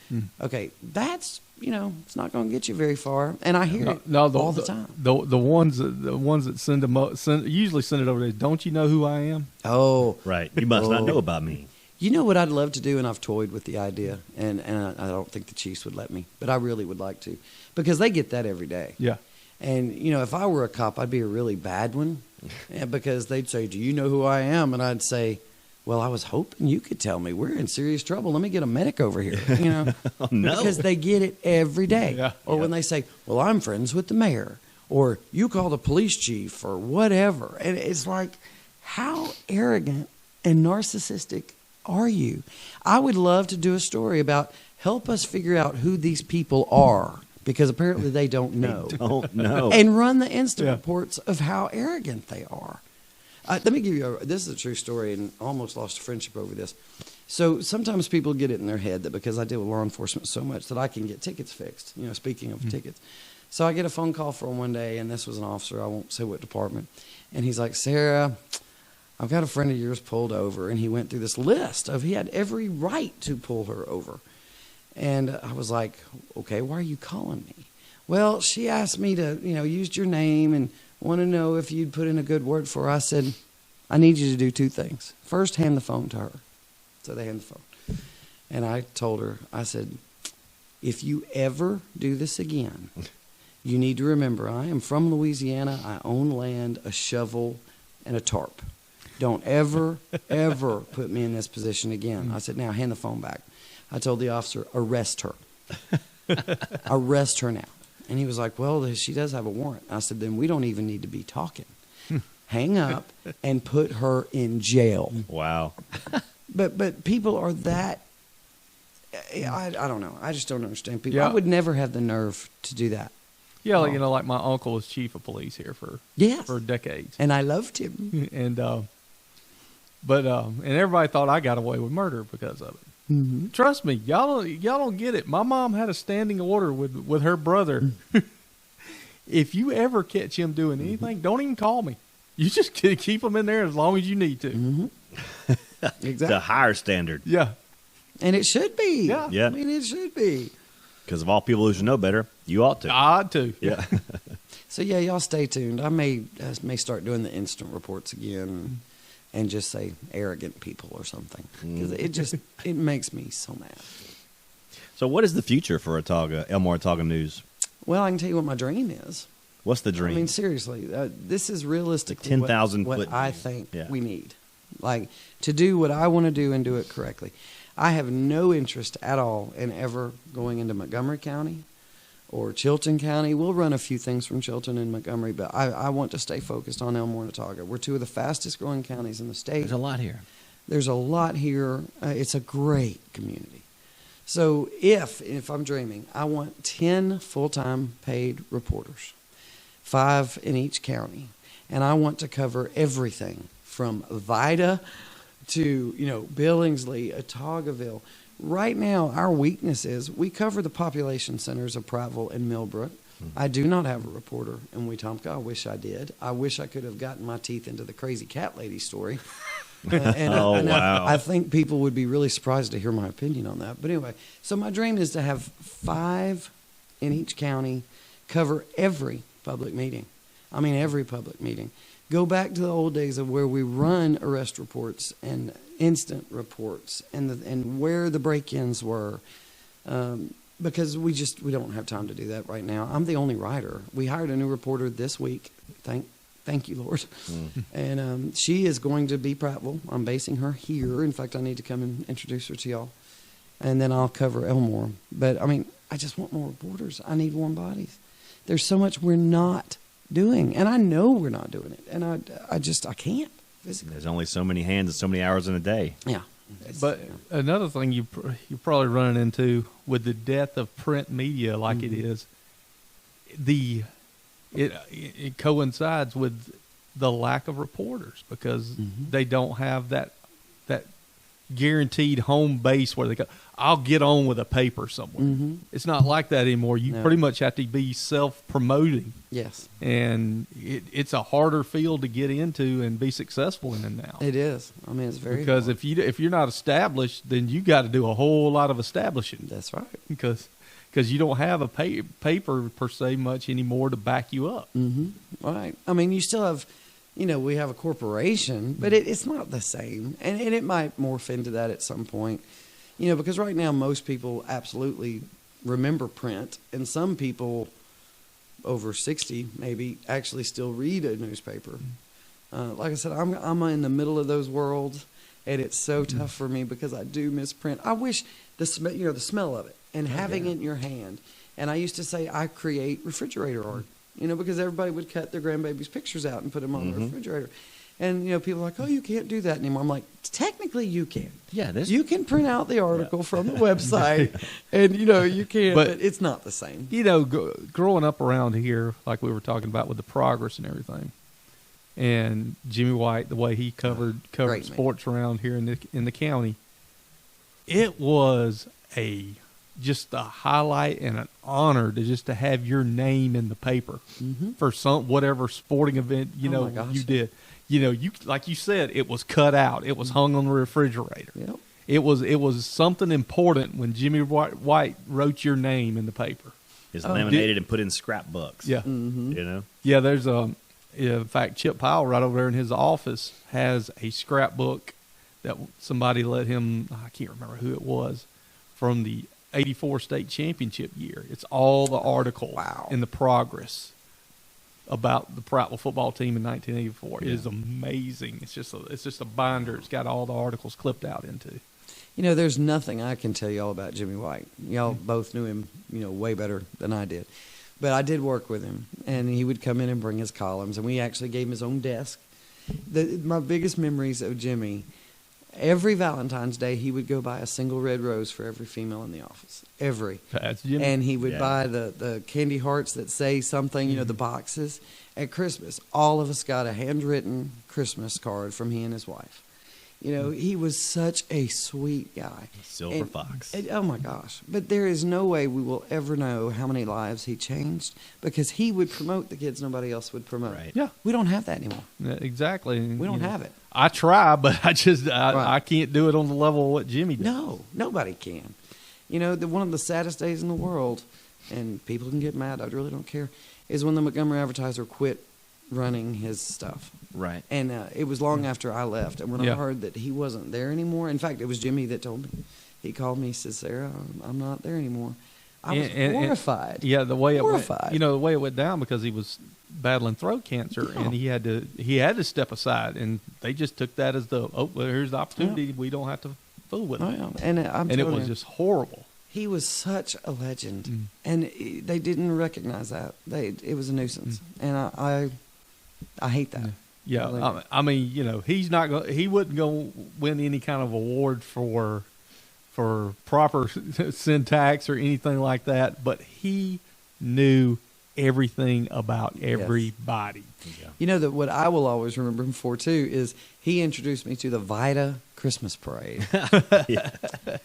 okay, that's, you know, it's not going to get you very far. And I hear it all the time. The ones that send them usually send it over there. Don't you know who I am? Oh, Right. You must not know about me. you know what I'd love to do, and I've toyed with the idea, and I don't think the Chiefs would let me, but I really would like to, because they get that every day. Yeah. And, you know, if I were a cop, I'd be a really bad one, because they'd say, "Do you know who I am?" And I'd say, "Well, I was hoping you could tell me. We're in serious trouble. Let me get a medic over here." You know, Oh, no. because they get it every day. Yeah. Or when they say, "Well, I'm friends with the mayor," or "You call the police chief," or whatever. And it's like, how arrogant and narcissistic are you? I would love to do a story about, help us figure out who these people are, because apparently they don't know. Don't know. And run the instant Yeah. reports of how arrogant they are. Let me give you this is a true story, and I almost lost a friendship over this. So sometimes people get it in their head that because I deal with law enforcement so much that I can get tickets fixed, you know, speaking of tickets. So I get a phone call from one day, and this was an officer, I won't say what department, and he's like, "Sarah, I've got a friend of yours pulled over," and he went through this list of, he had every right to pull her over. And I was like, "Okay, why are you calling me?" "Well, she asked me to, you know, used your name and want to know if you'd put in a good word for her." I said, "I need you to do two things. First, hand the phone to her." So they hand the phone. And I told her, I said, "If you ever do this again, you need to remember, I am from Louisiana. I own land, a shovel, and a tarp. Don't ever, ever put me in this position again." I said, "Now hand the phone back." I told the officer, "Arrest her. Arrest her now." And he was like, "Well, she does have a warrant." I said, "Then we don't even need to be talking. Hang up and put her in jail." Wow. But people are that, I don't know. I just don't understand people. Yeah. I would never have the nerve to do that. Yeah, like, like my uncle was chief of police here for Yes. decades, And I loved him. and everybody thought I got away with murder because of it. Mm-hmm. Trust me, y'all don't get it. My mom had a standing order with her brother. If you ever catch him doing anything, don't even call me. You just keep him in there as long as you need to. Mm-hmm. It's Exactly. a higher standard. Yeah, And it should be. Yeah. Yeah. I mean, it should be. Because of all people who should know better, you ought to. odd too. Yeah. So, yeah, y'all stay tuned. I may start doing the instant reports again and just say arrogant people or something. Because it makes me so mad. So what is the future for Elmore Autauga News? Well, I can tell you what my dream is. What's the dream? I mean, seriously, this is realistically 10,000 what foot I dream. think Yeah. we need. Like, to do what I want to do and do it correctly. I have no interest at all in ever going into Montgomery County or Chilton County. We'll run a few things from Chilton and Montgomery, but I want to stay focused on Elmore and Autauga. We're two of the fastest growing counties in the state. There's a lot here. There's a lot here. It's a great community. So if I'm dreaming, I want 10 full-time paid reporters, 5 in each county, and I want to cover everything from Vida to, Billingsley, Autaugaville. Right now, our weakness is we cover the population centers of Prattville and Millbrook. I do not have a reporter in Wetumpka. I wish I did. I wish I could have gotten my teeth into the crazy cat lady story. Wow. I think people would be really surprised to hear my opinion on that. But anyway, so my dream is to have 5 in each county, cover every public meeting. I mean, every public meeting. Go back to the old days of where we run arrest reports and instant reports and where the break-ins were. Because we don't have time to do that right now. I'm the only writer. We hired a new reporter this week. Thank you, Lord. And she is going to be Prattville. I'm basing her here. In fact, I need to come and introduce her to y'all. And then I'll cover Elmore. But, I mean, I just want more reporters. I need warm bodies. There's so much we're not doing. And I know we're not doing it. And I can't physically. There's only so many hands and so many hours in a day. Yeah. But another thing you're probably running into with the death of print media like it is, it coincides with the lack of reporters because they don't have that guaranteed home base where they go, I'll get on with a paper somewhere. It's not like that anymore. You pretty much have to be self-promoting. Yes. And it's a harder field to get into and be successful in now. It is. I mean, it's very because hard. if you're not established, then you got to do a whole lot of establishing. That's right. Because you don't have a paper per se much anymore to back you up. Right. I mean, you still have, we have a corporation, but it's not the same. And it might morph into that at some point, because right now most people absolutely remember print, and some people over 60 maybe actually still read a newspaper. Like I said, I'm in the middle of those worlds, and it's so tough for me because I do miss print. I wish the smell of it and having it in your hand. And I used to say I create refrigerator art, because everybody would cut their grandbaby's pictures out and put them on the refrigerator. And, people are like, oh, you can't do that anymore. I'm like, technically you can. Yeah, you can print out the article from the website, and, you can, but it's not the same. Growing up around here, like we were talking about with the progress and everything, and Jimmy White, the way he covered sports around here in the county, it was just a highlight and an honor to have your name in the paper for whatever sporting event you did. You like you said, it was cut out. It was hung on the refrigerator. Yep. It was something important when Jimmy White wrote your name in the paper. It's laminated and put in scrapbooks. Yeah. Yeah, there's in fact, Chip Powell right over there in his office has a scrapbook that somebody let him, I can't remember who it was, from the 84 state championship year. It's all the articles in the progress about the Prattville football team in 1984. It is amazing. It's just a binder. It's got all the articles clipped out into. There's nothing I can tell y'all about Jimmy White. Y'all both knew him, way better than I did. But I did work with him, and he would come in and bring his columns, and we actually gave him his own desk. My biggest memories of Jimmy, every Valentine's Day, he would go buy a single red rose for every female in the office. Every. That's Jimmy. And he would buy the candy hearts that say something, the boxes. At Christmas, all of us got a handwritten Christmas card from he and his wife. He was such a sweet guy. Silver fox. Oh, my gosh. But there is no way we will ever know how many lives he changed because he would promote the kids nobody else would promote. Right. Yeah. We don't have that anymore. Yeah, exactly. We don't have it. I try, but I can't do it on the level of what Jimmy does. No, nobody can. One of the saddest days in the world, and people can get mad, I really don't care, is when the Montgomery Advertiser quit running his stuff. Right. And it was long after I left. And when I heard that he wasn't there anymore, in fact, it was Jimmy that told me. He called me. He said, "Sarah, I'm not there anymore." I was And- horrified. Yeah, the way Horrified. the way it went down, because he was battling throat cancer, Yeah. and he had to step aside, and they just took that as here's the opportunity. Yeah. We don't have to fool with Oh, it. yeah. And And it was just horrible. he was such a legend, Mm. and they didn't recognize that. It was a nuisance, and I hate that. Yeah, Really. I mean, he wouldn't go win any kind of award for proper syntax or anything like that, but he knew everything about everybody. You know that what I will always remember him for too is he introduced me to the Vida Christmas Parade. Yeah.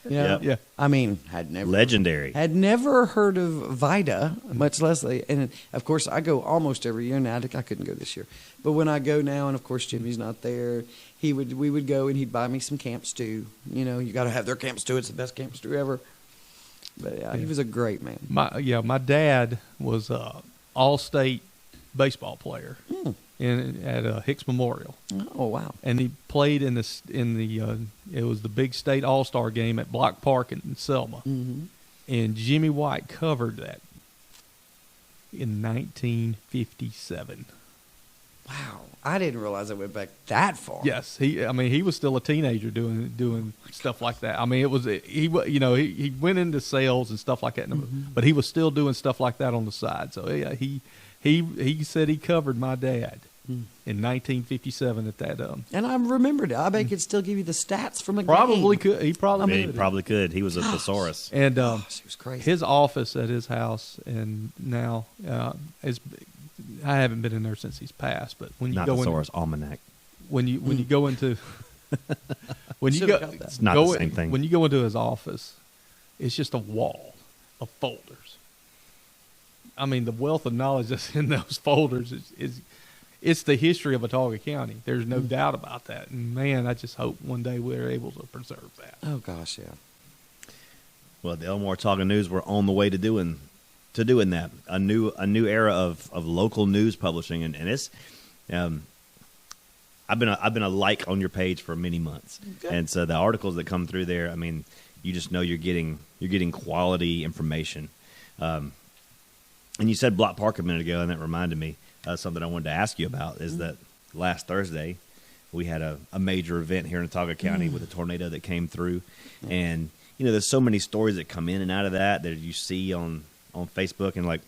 You know? Yep. Yeah. I mean, Legendary. had never heard of Vida, much less and of course I go almost every year now. I couldn't go this year, but when I go now, and of course Jimmy's not there, we would go and he'd buy me some camp stew. You know, you got to have their camp stew. It's the best camp stew ever. But yeah, he was a great man. My dad was a all-state baseball player at Hicks Memorial. Oh wow! And he played it was the big state all-star game at Block Park in Selma. Mm-hmm. And Jimmy White covered that in 1957. Wow, I didn't realize it went back that far. Yes, he was still a teenager doing stuff like that. I mean, he went into sales and stuff like that, but he was still doing stuff like that on the side. So yeah, he said he covered my dad in 1957 at that. And I remembered it. I bet he could still give you the stats from a Probably game. could. He probably He could. probably could. He was a thesaurus. And Gosh, it was crazy. his office at his house, and now is. I haven't been in there since he's passed, but when you Not go thesaurus, almanac. when you go into when you Should've go got that. It's not go the same thing. when you go into his office, it's just a wall of folders. I mean, the wealth of knowledge that's in those folders is it's the history of Watauga County. There's no doubt about that. And man, I just hope one day we're able to preserve that. Oh gosh, yeah. Well, the Elmore Talking News, we're on the way to doing that. A new era of local news publishing, and it's I've been a like on your page for many months, Good. and so the articles that come through there, I mean, you just know you're getting quality information. And you said Block Park a minute ago, and that reminded me something I wanted to ask you about is that last Thursday we had a major event here in Watauga County with a tornado that came through, and there's so many stories that come in and out of that you see on Facebook, and like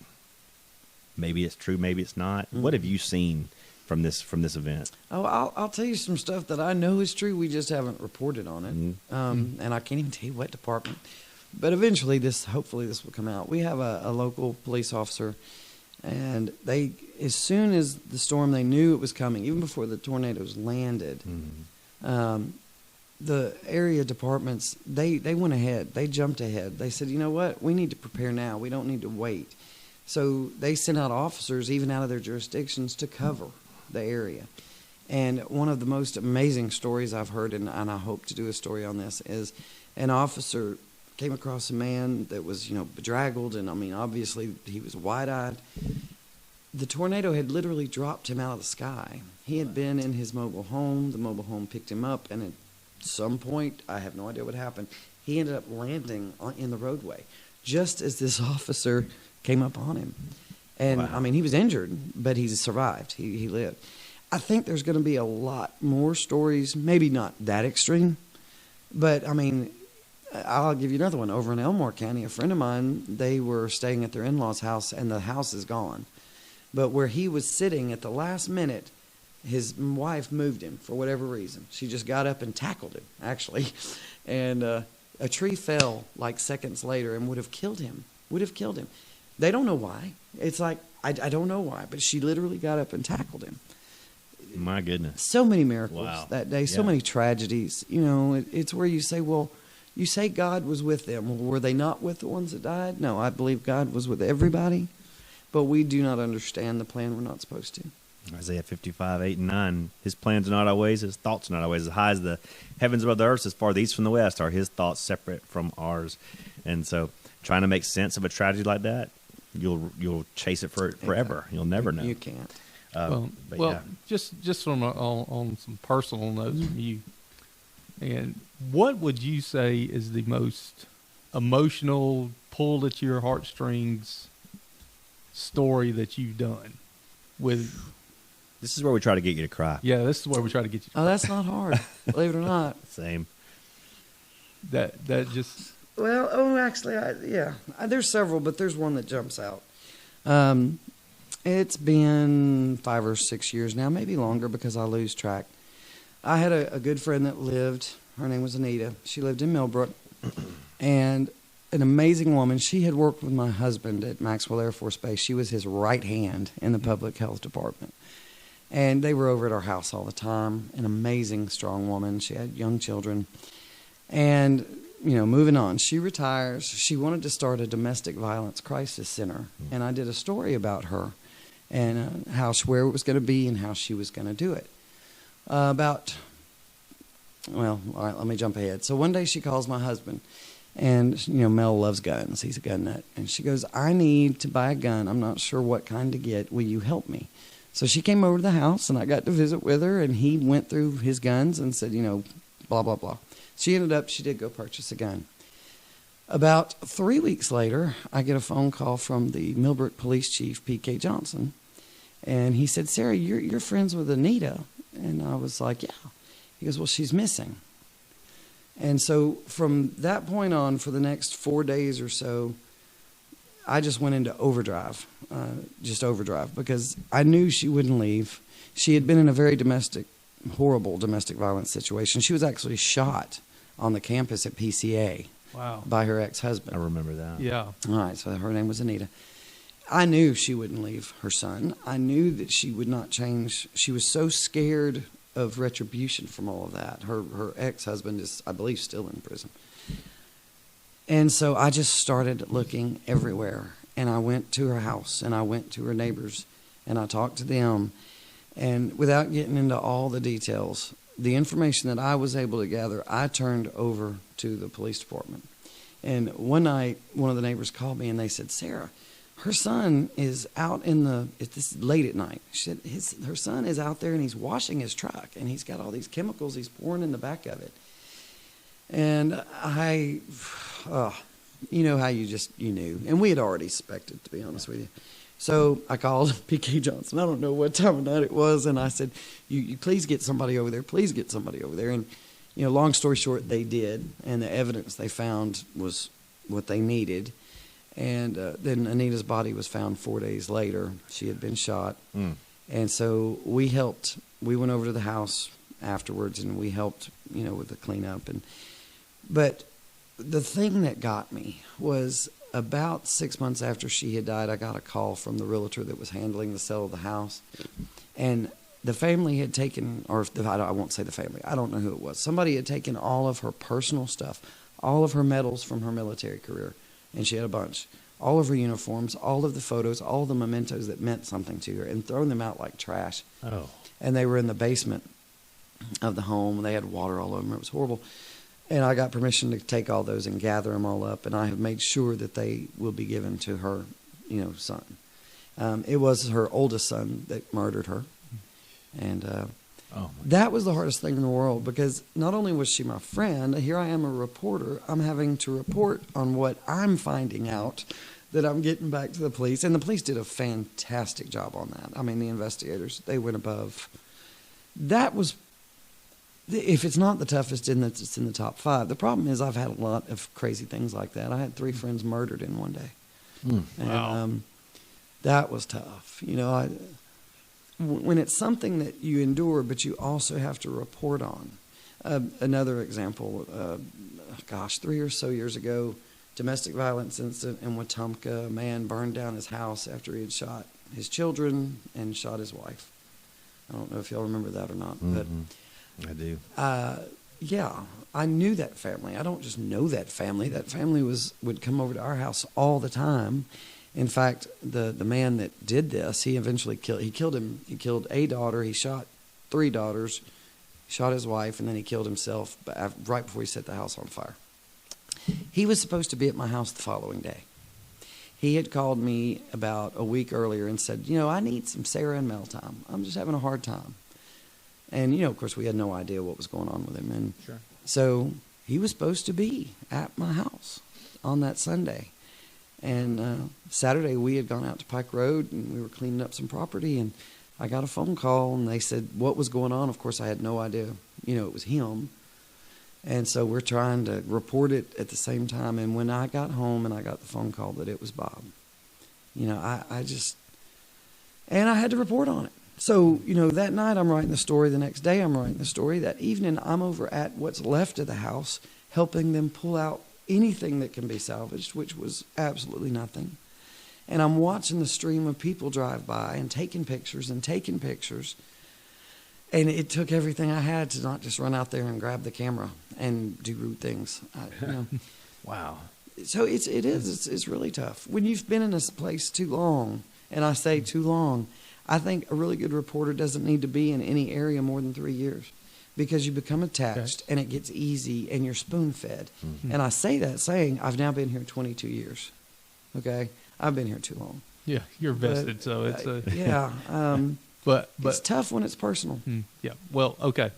maybe it's true, maybe it's not. What have you seen from this event? Oh, I'll tell you some stuff that I know is true. We just haven't reported on it, and I can't even tell you what department. But eventually, hopefully this will come out. We have a local police officer, and as soon as the storm, they knew it was coming, even before the tornadoes landed. The area departments, they went ahead. They jumped ahead. They said, you know what? We need to prepare now. We don't need to wait. So they sent out officers, even out of their jurisdictions, to cover the area. And one of the most amazing stories I've heard, and I hope to do a story on this, is an officer came across a man that was, bedraggled, and I mean, obviously he was wide-eyed. The tornado had literally dropped him out of the sky. He had been in his mobile home. The mobile home picked him up, and at some point, I have no idea what happened, he ended up landing in the roadway just as this officer came up on him. And, Wow. I mean, he was injured, but he survived. He lived. I think there's going to be a lot more stories, maybe not that extreme, but, I mean, I'll give you another one. Over in Elmore County, a friend of mine, they were staying at their in-laws' house, and the house is gone. But where he was sitting at the last minute, his wife moved him for whatever reason. She just got up and tackled him, actually. And a tree fell like seconds later and would have killed him. They don't know why. It's like, I don't know why, but she literally got up and tackled him. My goodness. So many miracles Wow. that day, so Yeah. many tragedies. It's where you say, well, you say God was with them. Well, were they not with the ones that died? No, I believe God was with everybody, but we do not understand the plan. We're not supposed to. Isaiah 55:8-9. His plans are not our ways, his thoughts are not our ways. As high as the heavens above the earth, as far the east from the west, are his thoughts separate from ours. And so trying to make sense of a tragedy like that, you'll chase it forever. Exactly. You'll never know. You can't. But Well, yeah. just from on some personal notes from you, And what would you say is the most emotional, pulled at your heartstrings story that you've done with? This is where we try to get you to cry. Yeah, this is where we try to get you. Oh, that's not hard, believe it or not. Same. That just. Well, actually, there's several, but there's one that jumps out. It's been 5 or 6 years now, maybe longer because I lose track. I had a good friend that lived, her name was Anita. She lived in Millbrook, and an amazing woman. She had worked with my husband at Maxwell Air Force Base. She was his right hand in the public health department. And they were over at our house all the time. An amazing, strong woman. She had young children. And, moving on. She retires. She wanted to start a domestic violence crisis center. And I did a story about her and where it was going to be and how she was going to do it. All right, let me jump ahead. So one day she calls my husband. And, Mel loves guns. He's a gun nut. And she goes, I need to buy a gun. I'm not sure what kind to get. Will you help me? So she came over to the house, and I got to visit with her, and he went through his guns and said, blah, blah, blah. She did go purchase a gun. About 3 weeks later, I get a phone call from the Millbrook Police Chief, P.K. Johnson, and he said, Sarah, you're friends with Anita. And I was like, yeah. He goes, well, she's missing. And so from that point on, for the next 4 days or so, I just went into overdrive, because I knew she wouldn't leave. She had been in a very horrible domestic violence situation. She was actually shot on the campus at PCA. Wow. By her ex-husband. I remember that. Yeah. All right, so her name was Anita. I knew she wouldn't leave her son. I knew that she would not change. She was so scared of retribution from all of that. Her ex-husband is, I believe, still in prison. And so I just started looking everywhere. And I went to her house, and I went to her neighbors, and I talked to them. And without getting into all the details, the information that I was able to gather, I turned over to the police department. And one night, one of the neighbors called me, and they said, Sarah, her son is out it's late at night. She said her son is out there, and he's washing his truck, and he's got all these chemicals he's pouring in the back of it. And you know how you knew. And we had already suspected, to be honest with you. So I called P.K. Johnson. I don't know what time of night it was. And I said, you please get somebody over there. Please get somebody over there. And, long story short, they did. And the evidence they found was what they needed. And then Anita's body was found 4 days later. She had been shot. Mm. And so we helped. We went over to the house afterwards, and we helped, with the cleanup. But the thing that got me was about 6 months after she had died, I got a call from the realtor that was handling the sale of the house. And the family had taken, I won't say the family, I don't know who it was. Somebody had taken all of her personal stuff, all of her medals from her military career, and she had a bunch. All of her uniforms, all of the photos, all the mementos that meant something to her, and thrown them out like trash. Oh. And they were in the basement of the home. They had water all over them. It was horrible. And I got permission to take all those and gather them all up, and I have made sure that they will be given to her, son. It was her oldest son that murdered her, and that was the hardest thing in the world, because not only was she my friend, here I am a reporter. I'm having to report on what I'm finding out that I'm getting back to the police, and the police did a fantastic job on that. I mean, the investigators, they went above. That was. If it's not the toughest, it's in the top 5. The problem is I've had a lot of crazy things like that. I had 3 friends murdered in one day. And, wow. That was tough. When it's something that you endure, but you also have to report on. Another example, 3 or so years ago, domestic violence incident in Wetumpka. A man burned down his house after he had shot his children and shot his wife. I don't know if y'all remember that or not, but... I do. Yeah, I knew that family. I don't just know that family. That family would come over to our house all the time. In fact, the man that did this, he eventually killed him. He killed a daughter. He shot 3 daughters, shot his wife, and then he killed himself right before he set the house on fire. He was supposed to be at my house the following day. He had called me about a week earlier and said, I need some Sarah and Mel time. I'm just having a hard time. And, of course, we had no idea what was going on with him. And sure. So he was supposed to be at my house on that Sunday. And Saturday we had gone out to Pike Road and we were cleaning up some property, and I got a phone call and they said what was going on. Of course, I had no idea, it was him. And so we're trying to report it at the same time. And when I got home and I got the phone call that it was Bob, I had to report on it. So, that night I'm writing the story. The next day I'm writing the story. That evening I'm over at what's left of the house, helping them pull out anything that can be salvaged, which was absolutely nothing. And I'm watching the stream of people drive by and taking pictures. And it took everything I had to not just run out there and grab the camera and do rude things. Wow. So it's really tough. When you've been in this place too long, and I say too long, I think a really good reporter doesn't need to be in any area more than 3 years, because you become attached and it gets easy and you're spoon-fed. Mm-hmm. And I say that saying I've now been here 22 years. Okay? I've been here too long. Yeah, you're vested, so it's but it's tough when it's personal. Yeah. Well, okay.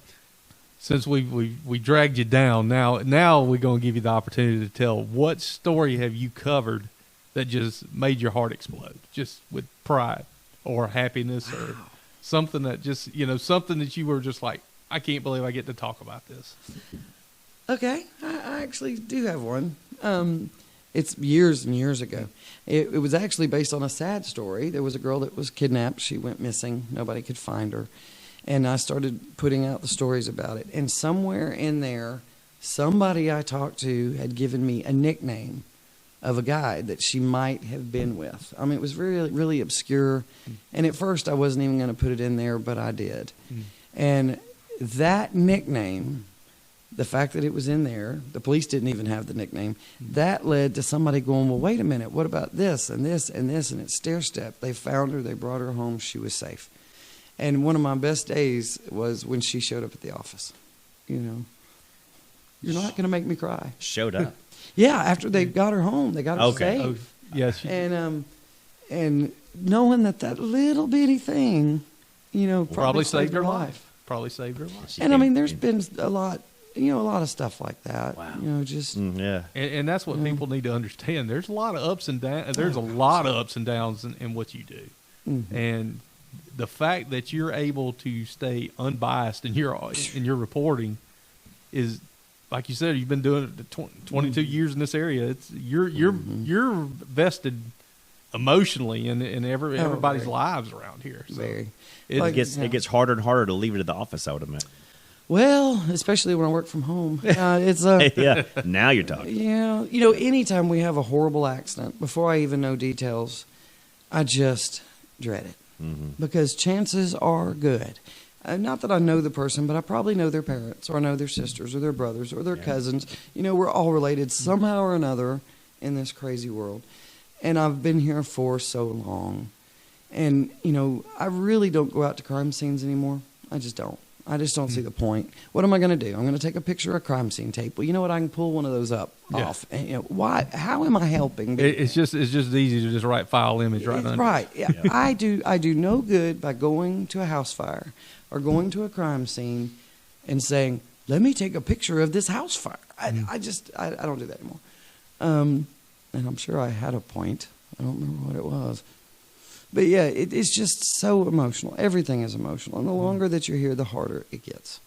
Since we dragged you down, now we're going to give you the opportunity to tell what story have you covered that just made your heart explode, just with pride or happiness or something that just, something that you were just like, I can't believe I get to talk about this. Okay. I actually do have one. It's years and years ago. It was actually based on a sad story. There was a girl that was kidnapped. She went missing. Nobody could find her. And I started putting out the stories about it. And somewhere in there, somebody I talked to had given me a nickname of a guy that she might have been with. I mean, it was really, really obscure. And at first, I wasn't even going to put it in there, but I did. And that nickname, the fact that it was in there, the police didn't even have the nickname, that led to somebody going, well, wait a minute, what about this and this and this? And it's stair-step. They found her. They brought her home. She was safe. And one of my best days was when she showed up at the office. You're not going to make me cry. Showed up? Yeah, after they got her home. They got her safe. Oh, yes. And knowing that little bitty thing, probably saved her life. Probably saved her life. And I mean, there's been a lot of stuff like that. Wow. Yeah. And that's what people need to understand. There's a lot of ups and downs. There's a lot of ups and downs in what you do. Mm-hmm. And the fact that you're able to stay unbiased in your reporting is, like you said, you've been doing it 22 years in this area. It's you're vested emotionally in everybody's lives around here. So very. It gets harder and harder to leave it at the office, I would admit. Well, especially when I work from home. It's yeah. Now you're talking. Yeah. Anytime we have a horrible accident, before I even know details, I just dread it. Mm-hmm. Because chances are good. Not that I know the person, but I probably know their parents, or I know their sisters, or their brothers, or their cousins. We're all related somehow or another in this crazy world. And I've been here for so long. And, I really don't go out to crime scenes anymore. I just don't. I just don't see the point. What am I going to do? I'm going to take a picture of a crime scene tape. Well, you know what? I can pull one of those off. And, why? How am I helping? It's just easy to just write file image right under. Right. Yeah. I do no good by going to a house fire or going to a crime scene and saying, let me take a picture of this house fire. I don't do that anymore. And I'm sure I had a point. I don't remember what it was. But yeah, it's just so emotional. Everything is emotional. And the longer that you're here, the harder it gets.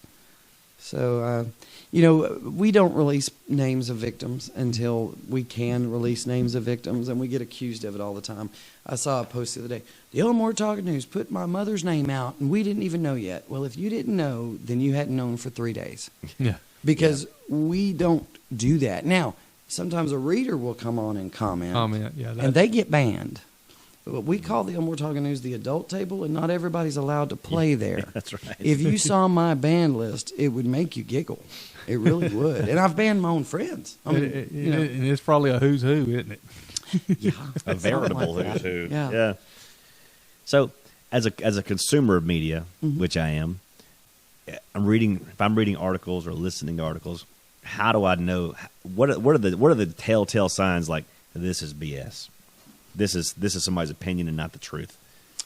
So, we don't release names of victims until we can release names of victims, and we get accused of it all the time. I saw a post the other day. The Elmore Talking News put my mother's name out, and we didn't even know yet. Well, if you didn't know, then you hadn't known for 3 days. Yeah. Because we don't do that. Now, sometimes a reader will come on and comment. And they get banned. But we call the Elmore Talking News the adult table, and not everybody's allowed to play there. That's right. If you saw my band list, it would make you giggle. It really would. And I've banned my own friends. I mean, and it's probably a who's who, isn't it? Yeah, a veritable who's who. Yeah. So, as a consumer of media, which I am, if I'm reading articles or listening to articles, how do I know what are the telltale signs like this is BS? This is somebody's opinion and not the truth.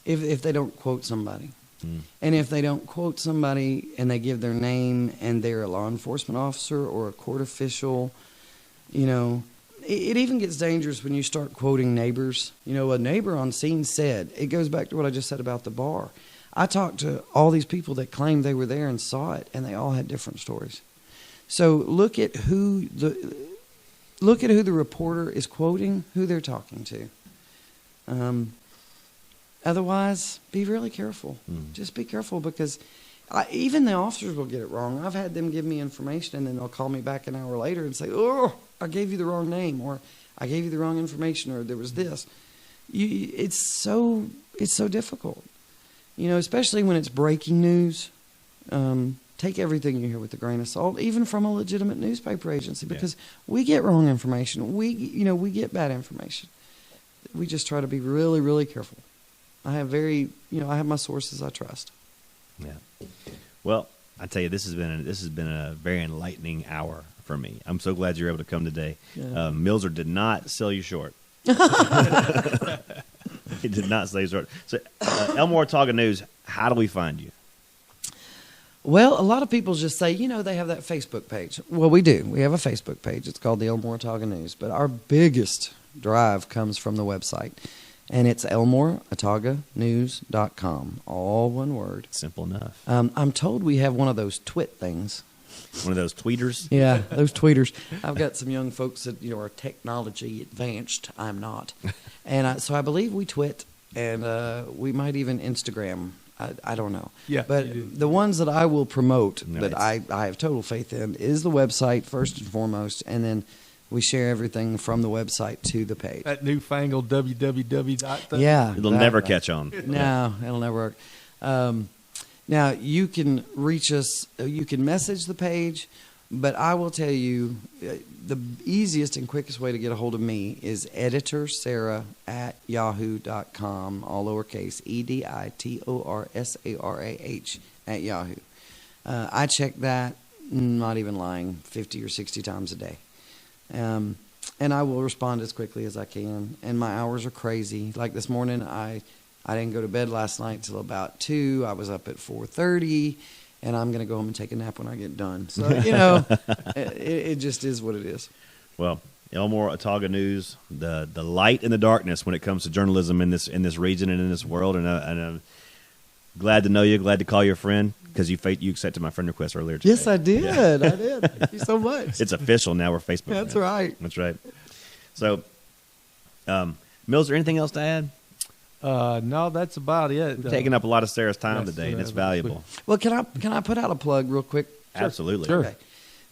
If they don't quote somebody. And if they don't quote somebody and they give their name and they're a law enforcement officer or a court official, you know, it even gets dangerous when you start quoting neighbors. You know, a neighbor on scene said, it goes back to what I just said about the bar. I talked to all these people that claimed they were there and saw it, and they all had different stories. So look at who the reporter is quoting, who they're talking to. Otherwise, be really careful. Just be careful, because even the officers will get it wrong. I've had them give me information, and then they'll call me back an hour later and say, "Oh, I gave you the wrong name," or "I gave you the wrong information," or "There was this." It's so difficult, you know, especially when it's breaking news. Take everything you hear with a grain of salt, even from a legitimate newspaper agency, because we get wrong information. We get bad information. We just try to be really, really careful. I have my sources I trust. Yeah. Well, I tell you, this has been a very enlightening hour for me. I'm so glad you're able to come today. Yeah. Millzer did not sell you short. He did not sell you short. So, Elmore Otago News, how do we find you? Well, a lot of people just say, they have that Facebook page. Well, we do. We have a Facebook page. It's called the Elmore Otago News. But our biggest drive comes from the website. And it's ElmoreOtagoNews.com. All one word. Simple enough. I'm told we have one of those twit things. One of those tweeters? Yeah, those tweeters. I've got some young folks that are technology advanced. I'm not. And so I believe we twit, and we might even Instagram. I don't know. Yeah, but the ones that I will promote that I have total faith in is the website first and foremost, and then we share everything from the website to the page. That newfangled www. Yeah. It'll never catch on. No, it'll never work. Now, you can reach us, you can message the page, but I will tell you the easiest and quickest way to get a hold of me is editorsarah@yahoo.com, all lowercase, EDITORSARAH @yahoo. I check that, not even lying, 50 or 60 times a day. And I will respond as quickly as I can. And my hours are crazy. Like this morning, I didn't go to bed last night till about 2. I was up at 4:30. And I'm going to go home and take a nap when I get done. So, it just is what it is. Well, Elmore Otago News, the light in the darkness when it comes to journalism in this region and in this world. And I'm glad to know you, glad to call you a friend, because you accepted my friend request earlier today. Yes, I did. Yeah. I did. Thank you so much. It's official now. We're Facebook That's friends. right. That's right. So, Millzer, anything else to add? No, that's about it. We're taking up a lot of Sarah's time today, and it's valuable. Well, can I put out a plug real quick? Absolutely. Sure. Okay.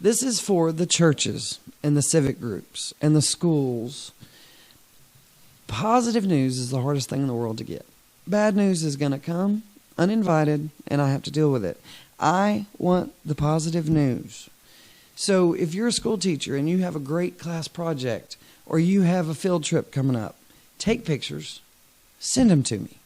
This is for the churches and the civic groups and the schools. Positive news is the hardest thing in the world to get. Bad news is going to come uninvited, and I have to deal with it. I want the positive news. So if you're a school teacher and you have a great class project or you have a field trip coming up, take pictures. Send them to me.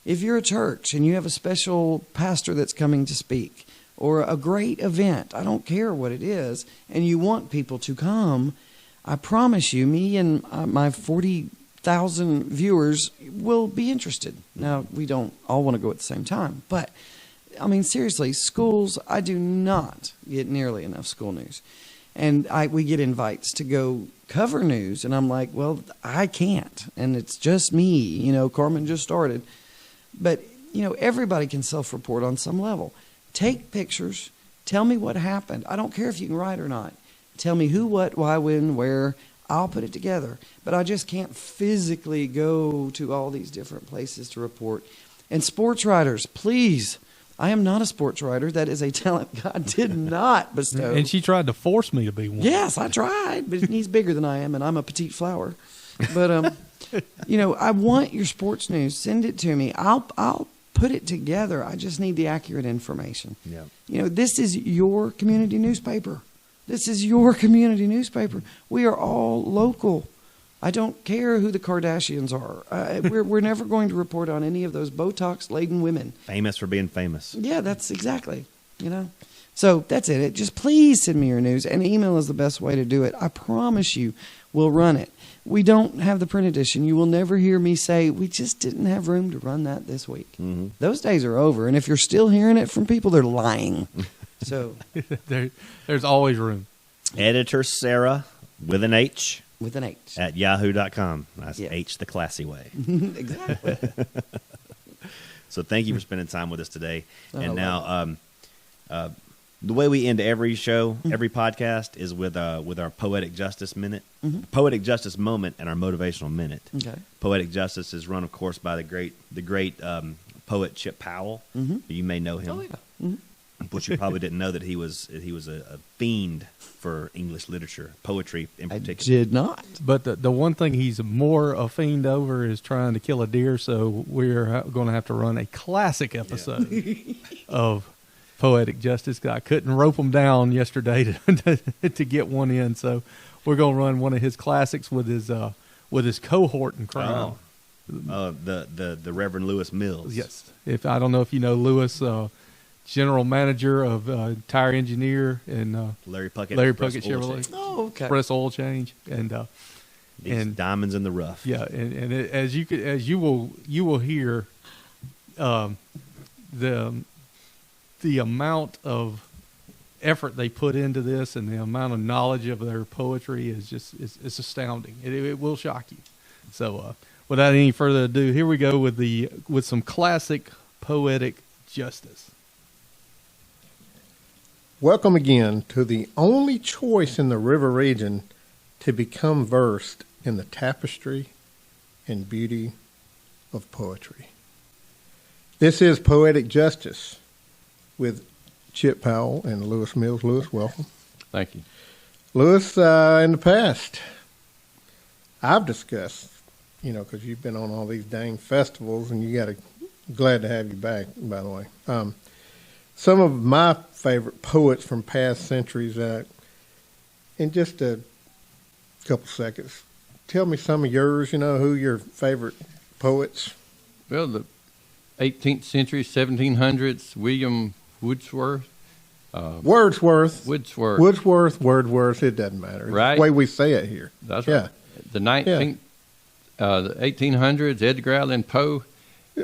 If you're a church and you have a special pastor that's coming to speak or a great event, I don't care what it is, and you want people to come, I promise you, me and my 40,000 viewers will be interested. Now, we don't all want to go at the same time, but, seriously, schools, I do not get nearly enough school news. And we get invites to go cover news, and I'm like, well, I can't, and it's just me. Carmen just started. But, everybody can self-report on some level. Take pictures. Tell me what happened. I don't care if you can write or not. Tell me who, what, why, when, where. I'll put it together. But I just can't physically go to all these different places to report. And sports writers, please. I am not a sports writer. That is a talent God did not bestow. And she tried to force me to be one. Yes, I tried, but he's bigger than I am, and I'm a petite flower. But I want your sports news. Send it to me. I'll put it together. I just need the accurate information. Yeah. This is your community newspaper. This is your community newspaper. We are all local. I don't care who the Kardashians are. We're never going to report on any of those Botox-laden women. Famous for being famous. Yeah, that's exactly. So that's it. Just please send me your news, and email is the best way to do it. I promise you, we'll run it. We don't have the print edition. You will never hear me say, we just didn't have room to run that this week. Mm-hmm. Those days are over, and if you're still hearing it from people, they're lying. So there's always room. Editor Sarah with an H. With an H. At yahoo.com. That's Yes. H the classy way. Exactly. So thank you for spending time with us today. Oh, and now, the way we end every show, every podcast, is with our Poetic Justice Minute, Poetic Justice Moment, and our Motivational Minute. Okay. Poetic Justice is run, of course, by the great poet Chip Powell. You may know him. Oh, yeah. But you probably didn't know that he was a fiend for English literature, poetry in I particular. did not. But the one thing he's more a fiend over is trying to kill a deer, so we're going to have to run a classic episode of Poetic Justice. I couldn't rope him down yesterday to get one in, so we're going to run one of his classics with his cohort in crime. The Reverend Lewis Mills. Yes. I don't know if you know Lewis, general manager of Tire Engineer and Larry Puckett Chevrolet. Oh, okay. Express Oil Change and These diamonds in the rough. yeah, and as you will hear, the amount of effort they put into this and the amount of knowledge of their poetry is it's astounding. It will shock you. So without any further ado, here we go with some classic poetic justice. Welcome again to the only choice in the river region to become versed in the tapestry and beauty of poetry. This is Poetic Justice with Chip Powell and Lewis Mills. Lewis, welcome. Thank you. Lewis, in the past, I've discussed, because you've been on all these dang festivals, and glad to have you back, by the way. Some of my favorite poets from past centuries, in just a couple seconds, tell me some of yours, who your favorite poets. Well, the 18th century, 1700s, William Wordsworth. Wordsworth, Wordsworth, it doesn't matter. Right. It's the way we say it here. That's right. The 1800s, Edgar Allan Poe.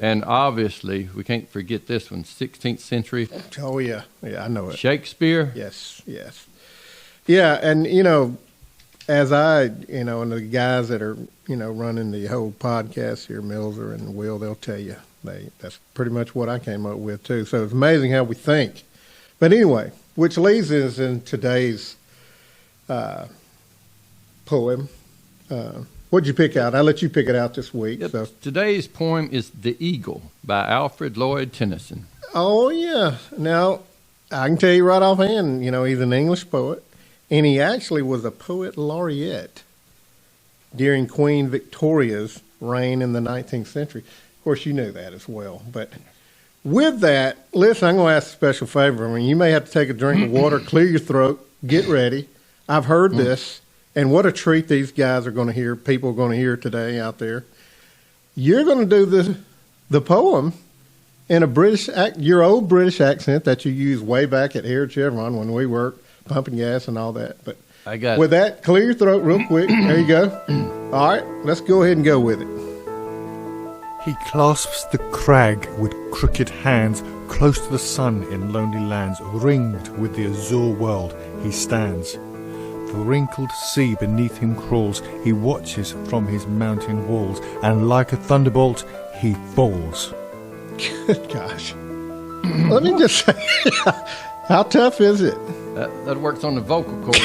And obviously, we can't forget this one, 16th century. Oh, yeah. Yeah, I know it. Shakespeare. Yes. Yeah, and, as and the guys that are, running the whole podcast here, Millzer and Will, they'll tell you, that's pretty much what I came up with, too. So it's amazing how we think. But anyway, which leads us in today's poem. What'd you pick out? I'll let you pick it out this week. Yep. So. Today's poem is The Eagle by Alfred Lloyd Tennyson. Oh, yeah. Now, I can tell you right offhand, he's an English poet, and he actually was a poet laureate during Queen Victoria's reign in the 19th century. Of course, you knew that as well. But with that, listen, I'm going to ask a special favor. I mean, you may have to take a drink of water, clear your throat, get ready. I've heard this. And what a treat these guys are going to hear, people are going to hear today out there. You're going to do the poem in your old British accent that you used way back at Air Chevron when we worked pumping gas and all that. But I got with that, clear your throat real quick. There you go. All right, let's go ahead and go with it. He clasps the crag with crooked hands, close to the sun in lonely lands, ringed with the azure world he stands. The wrinkled sea beneath him crawls, he watches from his mountain walls, and like a thunderbolt, he falls. Good gosh. Let me just say, how tough is it? that works on the vocal cords.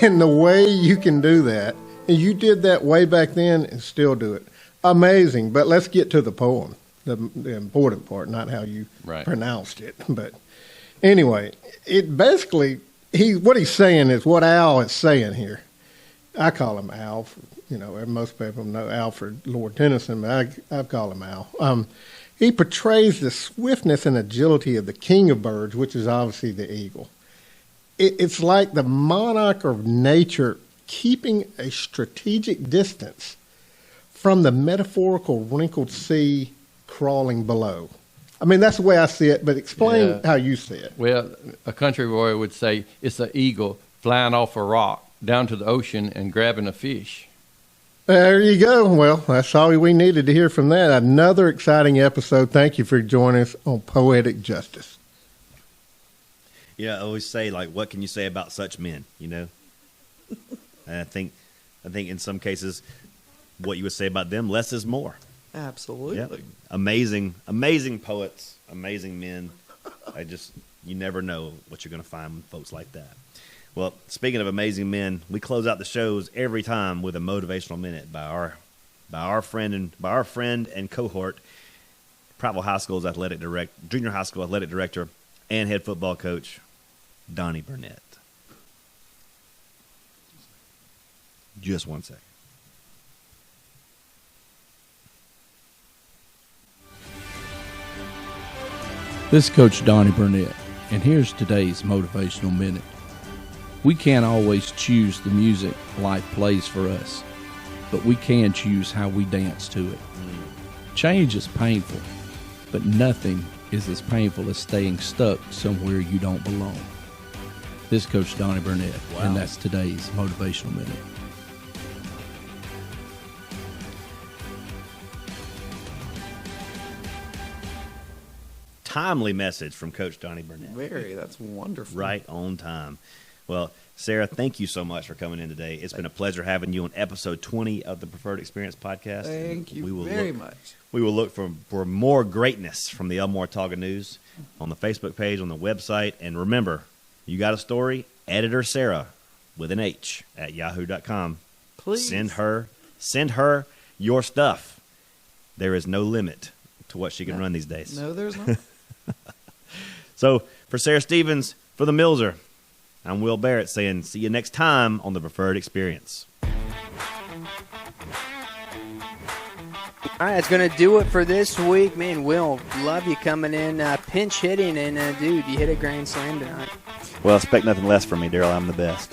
And the way you can do that, and you did that way back then and still do it. Amazing. But let's get to the poem, the important part, not how you pronounced it. But anyway, it basically... what he's saying is what Al is saying here. I call him Al. Most people know Alfred Lord Tennyson, but I call him Al. He portrays the swiftness and agility of the king of birds, which is obviously the eagle. It's like the monarch of nature keeping a strategic distance from the metaphorical wrinkled sea crawling below. I mean, that's the way I see it, but explain Yeah. how you see it. Well, a country boy would say it's an eagle flying off a rock down to the ocean and grabbing a fish. There you go. Well, that's all we needed to hear from that. Another exciting episode. Thank you for joining us on Poetic Justice. Yeah, I always say, like, what can you say about such men, you know? And I think in some cases, what you would say about them, less is more. Absolutely. Yeah. Amazing poets, amazing men. You never know what you're going to find with folks like that. Well, speaking of amazing men, we close out the shows every time with a motivational minute by our friend and cohort, Prattville High School's junior high school athletic director and head football coach, Donny Burnett. Just 1 second. This is Coach Donny Burnett, and here's today's Motivational Minute. We can't always choose the music life plays for us, but we can choose how we dance to it. Change is painful, but nothing is as painful as staying stuck somewhere you don't belong. This is Coach Donny Burnett, and that's today's Motivational Minute. Timely message from Coach Donny Burnett. That's wonderful. Right on time. Well, Sarah, thank you so much for coming in today. It's been a pleasure having you on episode 20 of the Preferred Experience podcast. Thank you much. We will look for more greatness from the Elmore Talking News on the Facebook page, on the website. And remember, you got a story, editor Sarah with an H at yahoo.com. Please. Send her your stuff. There is no limit to what she can run these days. No, there's not. So for Sarah Stevens, for the Millzer, I'm Will Barrett saying see you next time on the Preferred Experience. All right, that's going to do it for this week. Man, Will, love you coming in, pinch hitting, and dude, you hit a grand slam tonight. Well, expect nothing less from me, Daryl. I'm the best.